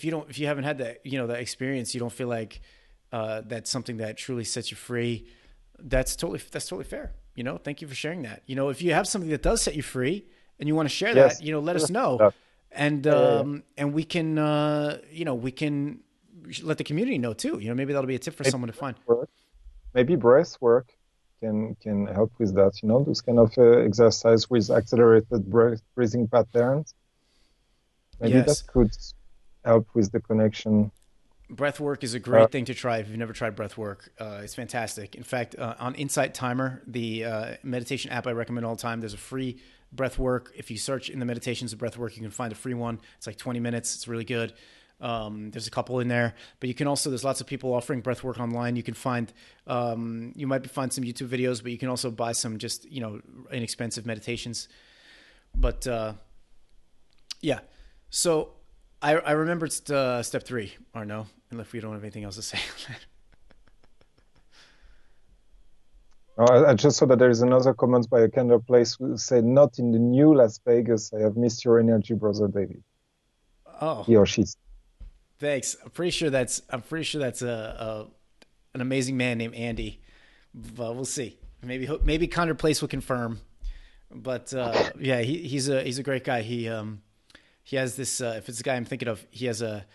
A: you haven't had that, that experience, you don't feel like that's something that truly sets you free. That's totally fair. Thank you for sharing that. If you have something that does set you free and you want to share that, let us know. And we can, we can let the community know too. Maybe that'll be a tip for someone to find.
B: Maybe breath work can help with that. Those kind of exercise with accelerated breathing patterns. Maybe that could help with the connection.
A: Breath work is a great thing to try if you've never tried breath work. It's fantastic. In fact, on Insight Timer, the meditation app I recommend all the time, there's a free breath work. If you search in the meditations of breath work, you can find a free one. It's like 20 minutes. It's really good. There's a couple in there, but you can also, there's lots of people offering breath work online. You can find, you might find some YouTube videos, but you can also buy some just, inexpensive meditations. But, yeah. So I remembered step 3, Arnaud, unless we don't have anything else to say.
B: I just saw that there is another comment by a Candor Place who said, "Not in the new Las Vegas. I have missed your energy, brother David."
A: Oh,
B: he or she.
A: Thanks. I'm pretty sure that's an amazing man named Andy. But we'll see. Maybe Candor Place will confirm. But yeah, he's a great guy. He has this. If it's the guy I'm thinking of, he has a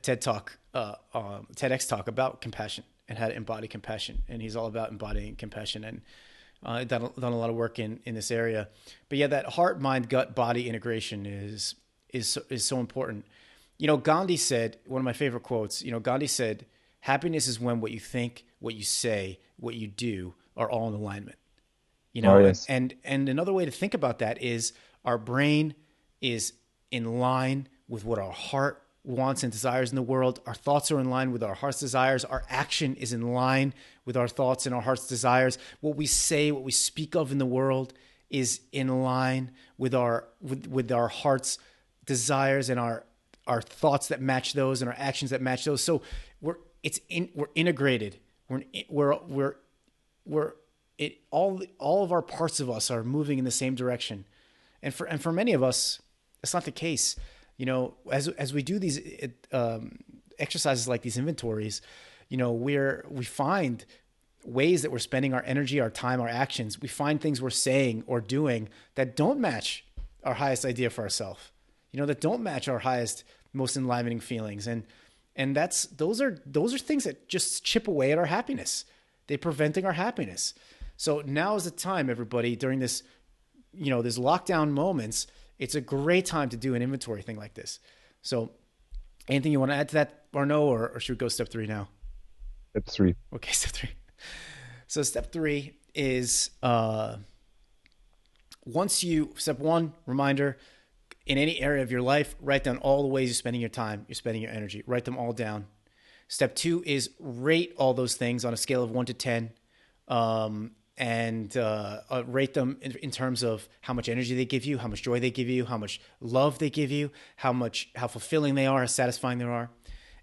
A: TED talk, TEDx talk about compassion and how to embody compassion. And he's all about embodying compassion and done a lot of work in this area. But yeah, that heart, mind, gut, body integration is so important. Gandhi said, one of my favorite quotes, Gandhi said, happiness is when what you think, what you say, what you do are all in alignment.
B: Yes.
A: And another way to think about that is our brain is in line with what our heart wants and desires in the world. Our thoughts are in line with our heart's desires. Our action is in line with our thoughts and our heart's desires. What we say, what we speak of in the world is in line with our heart's desires and our thoughts that match those and our actions that match those. So we're integrated. All of our parts of us are moving in the same direction. And for many of us, that's not the case. As we do these exercises like these inventories, we find ways that we're spending our energy, our time, our actions. We find things we're saying or doing that don't match our highest idea for ourselves, that don't match our highest, most enlivening feelings. And those are things that just chip away at our happiness. They're preventing our happiness. So now is the time, everybody, during this, this lockdown moments, it's a great time to do an inventory thing like this. So anything you want to add to that, Arno, or should we go step 3 now?
B: Step 3.
A: Okay, step 3. So step 3 is step 1, reminder, in any area of your life, write down all the ways you're spending your time, you're spending your energy. Write them all down. Step 2 is rate all those things on a scale of 1 to 10, and rate them in terms of how much energy they give you, how much joy they give you, how much love they give you, how fulfilling they are, how satisfying they are.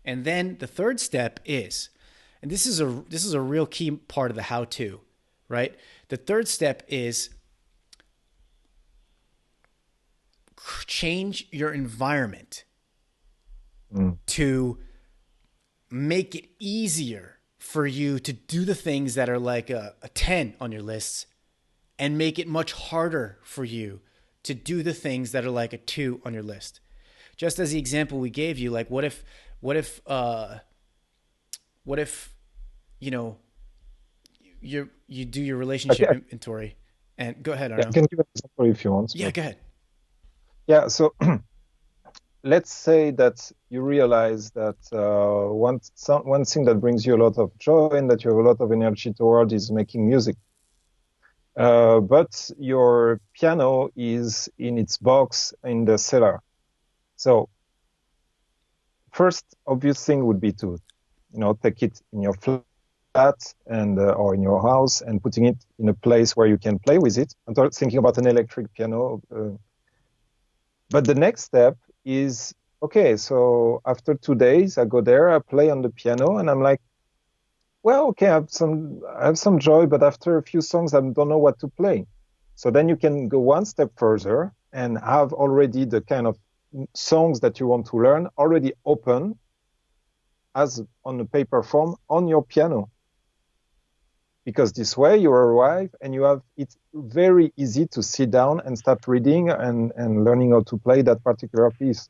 A: And then the third step is, and this is a real key part of the how-to, right? The third step is change your environment to make it easier for you to do the things that are like a 10 on your lists, and make it much harder for you to do the things that are like a 2 on your list. Just as the example we gave you, like what if you do your relationship inventory, and go ahead, Arno.
B: I can give an example if you want.
A: Yeah, go ahead.
B: Yeah, so let's say that you realize that one thing that brings you a lot of joy and that you have a lot of energy toward is making music. But your piano is in its box in the cellar. So first obvious thing would be to, take it in your flat and or in your house and putting it in a place where you can play with it. I'm thinking about an electric piano. But the next step is, okay, so after 2 days, I go there, I play on the piano, and I'm like, well, okay, I have some joy, but after a few songs, I don't know what to play. So then you can go one step further and have already the kind of songs that you want to learn already open as on a paper form on your piano. Because this way you arrive and it's very easy to sit down and start reading and learning how to play that particular piece.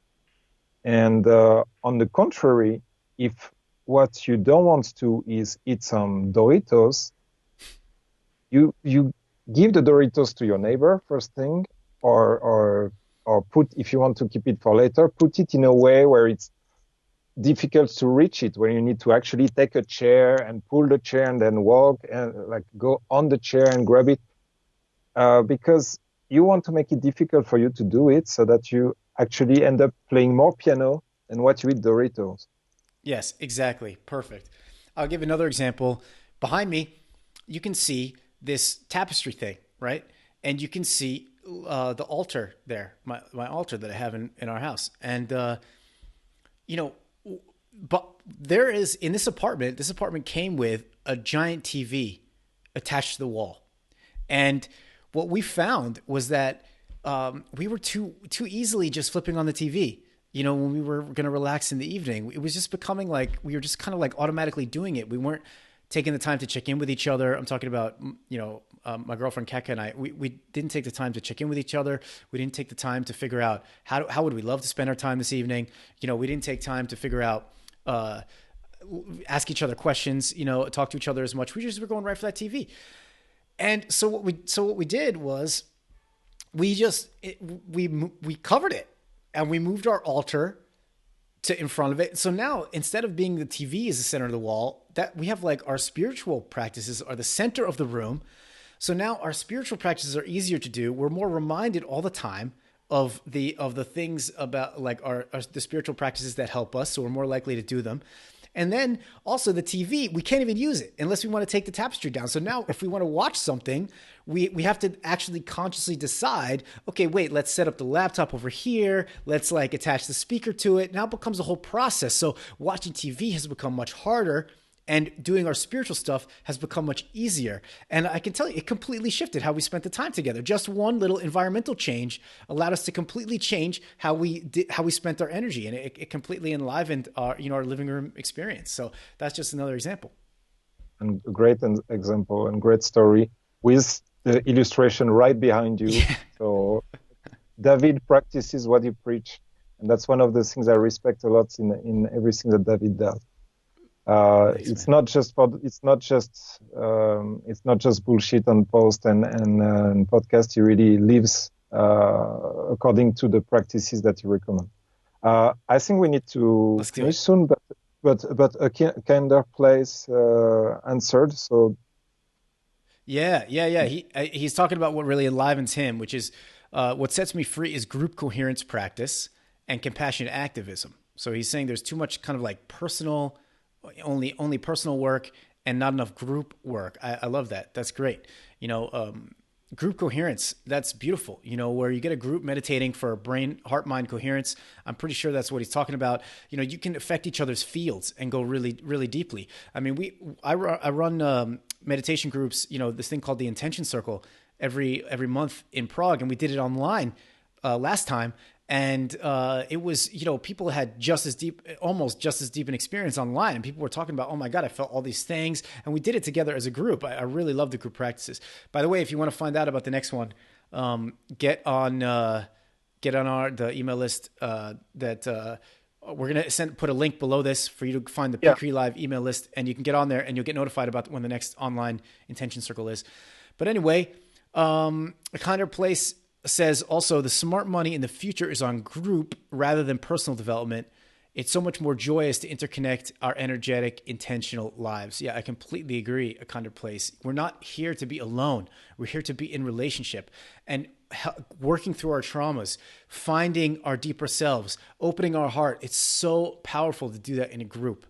B: And on the contrary, if what you don't want to is eat some Doritos, you give the Doritos to your neighbor first thing, or put, if you want to keep it for later, put it in a way where it's difficult to reach it, where you need to actually take a chair and pull the chair and then walk and like go on the chair and grab it, because you want to make it difficult for you to do it so that you actually end up playing more piano than what you eat Doritos.
A: Yes, exactly. Perfect. I'll give another example. Behind me, you can see this tapestry thing, right? And you can see the altar there, my altar that I have in our house. And, but there is, in this apartment came with a giant TV attached to the wall. And what we found was that we were too easily just flipping on the TV. When we were going to relax in the evening, it was just becoming like we were just kind of like automatically doing it. We weren't taking the time to check in with each other. I'm talking about, my girlfriend Keka and I, we didn't take the time to check in with each other. We didn't take the time to figure out how would we love to spend our time this evening. We didn't take time to figure out, ask each other questions, talk to each other as much. We just were going right for that TV. And so what we did was we covered it and we moved our altar to in front of it. So now instead of being the TV as the center of the wall, that we have like our spiritual practices are the center of the room. So now our spiritual practices are easier to do. We're more reminded all the time of the things about like the spiritual practices that help us. So we're more likely to do them. And then also the TV, we can't even use it unless we want to take the tapestry down. So now if we want to watch something, we have to actually consciously decide, okay, wait, let's set up the laptop over here. Let's like attach the speaker to it. Now it becomes a whole process. So watching TV has become much harder And doing our spiritual stuff has become much easier. And I can tell you, it completely shifted how we spent the time together. Just one little environmental change allowed us to completely change how we spent our energy. And it completely enlivened our living room experience. So that's just another example.
B: And a great example and great story with the illustration right behind you.
A: Yeah.
B: So David practices what he preach. And that's one of the things I respect a lot in everything that David does.
A: Thanks,
B: it's
A: man.
B: it's not just bullshit on post and podcast. He really lives according to the practices that he recommend. I think we need to
A: Let's do
B: finish
A: it.
B: soon, but a kinder place answered. So
A: Yeah. He's talking about what really enlivens him, which is what sets me free is group coherence practice and compassionate activism. So he's saying there's too much kind of like personal, only personal work and not enough group work. I love that. That's great. Group coherence, that's beautiful. Where you get a group meditating for brain, heart, mind coherence. I'm pretty sure that's what he's talking about. You can affect each other's fields and go really, really deeply. I mean, I run meditation groups, this thing called the Intention Circle every month in Prague. And we did it online last time. And it was, people had almost just as deep an experience online. And people were talking about, oh my God, I felt all these things. And we did it together as a group. I really love the group practices. By the way, if you want to find out about the next one, get on the email list that we're going to put a link below this for you to find the PeaCreaLive email list. And you can get on there and you'll get notified about when the next online intention circle is. But anyway, a kinder place says also the smart money in the future is on group rather than personal development. It's so much more joyous to interconnect our energetic, intentional lives. Yeah, I completely agree. A kinder place. We're not here to be alone. We're here to be in relationship and working through our traumas, finding our deeper selves, opening our heart. It's so powerful to do that in a group.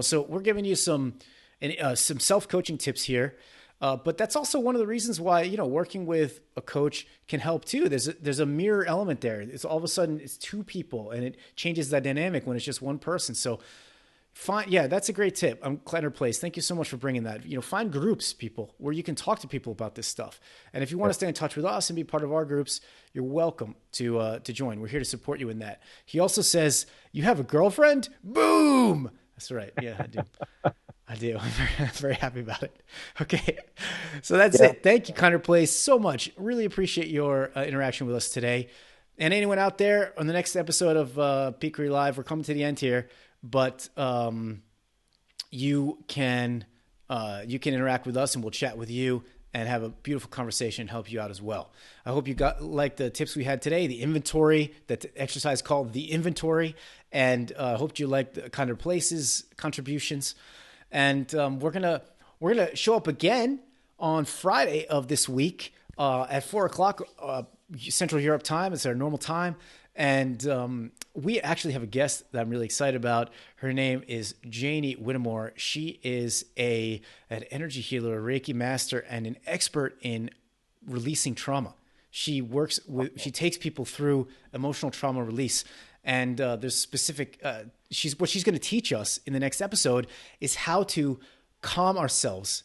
A: So we're giving you some self-coaching tips here. But that's also one of the reasons why, working with a coach can help too. There's a mirror element there. It's all of a sudden it's two people and it changes that dynamic when it's just one person. So that's a great tip. I'm Cleaner Place. Thank you so much for bringing that. Find groups, people, where you can talk to people about this stuff. And if you want to stay in touch with us and be part of our groups, you're welcome to join. We're here to support you in that. He also says, you have a girlfriend? Boom. That's right. Yeah, I do. I do. I'm very happy about it. Okay. So that's it. Thank you, Kinder Place, so much. Really appreciate your interaction with us today. And anyone out there on the next episode of PeaCreaLive, we're coming to the end here, but you can interact with us and we'll chat with you and have a beautiful conversation and help you out as well. I hope you like the tips we had today, the inventory, that exercise called the inventory, and I hope you liked the Kinder Place's contributions. And we're gonna show up again on Friday of this week at 4:00 Central Europe time. It's our normal time, and we actually have a guest that I'm really excited about. Her name is Janie Whittemore. She is an energy healer, a Reiki master, and an expert in releasing trauma. She takes people through emotional trauma release. And there's specific, what she's going to teach us in the next episode is how to calm ourselves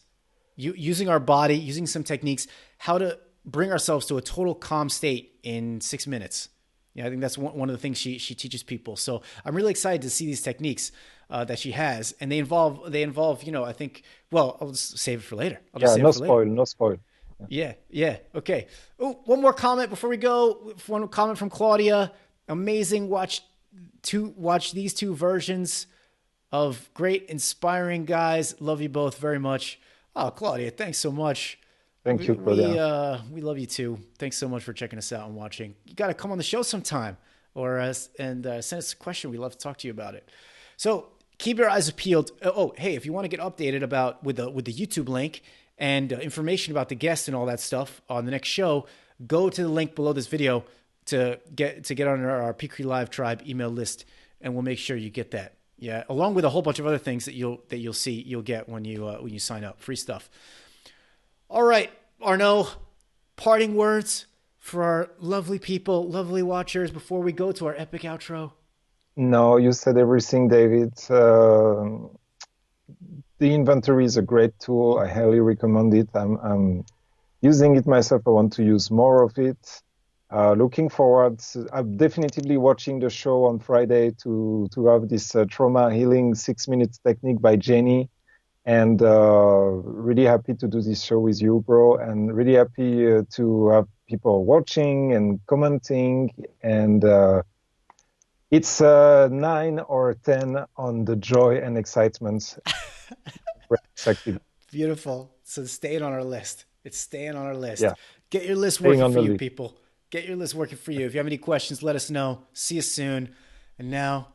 A: using our body, using some techniques, how to bring ourselves to a total calm state in 6 minutes. Yeah, I think that's one of the things she teaches people. So I'm really excited to see these techniques that she has, and they involve, I think, well, I'll just save it for later.
B: No spoil.
A: Yeah. Okay. Oh, one more comment before we go. One comment from Claudia. Amazing. Watch these two versions of great, inspiring guys. Love you both very much. Oh, Claudia, thanks so much.
B: Thank you, Claudia.
A: We love you too. Thanks so much for checking us out and watching. You got to come on the show sometime or send us a question. We'd love to talk to you about it. So keep your eyes peeled. Hey, if you want to get updated about with the YouTube link and information about the guest and all that stuff on the next show, go to the link below this video to get on our PeaCreaLive tribe email list, and we'll make sure you get that. Yeah, along with a whole bunch of other things that you'll get when you sign up. Free stuff. All right, Arno, parting words for our lovely people, lovely watchers before we go to our epic outro.
B: No, you said everything, David. the inventory is a great tool. I highly recommend it. I'm using it myself. I want to use more of it. Looking forward. I'm definitively watching the show on Friday to have this trauma healing 6 minutes technique by Jenny. And really happy to do this show with you, bro. And really happy to have people watching and commenting. And it's 9 or 10 on the joy and excitement. Exactly.
A: Beautiful. So staying on our list. It's staying on our list.
B: Yeah.
A: Get your list
B: Staying
A: working
B: on
A: for
B: the
A: you,
B: list.
A: people. Get your list working for you. If you have any questions, let us know. See you soon. And now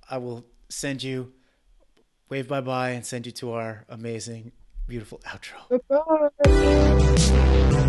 A: I will send you, wave bye-bye, and send you to our amazing, beautiful outro.
B: Bye.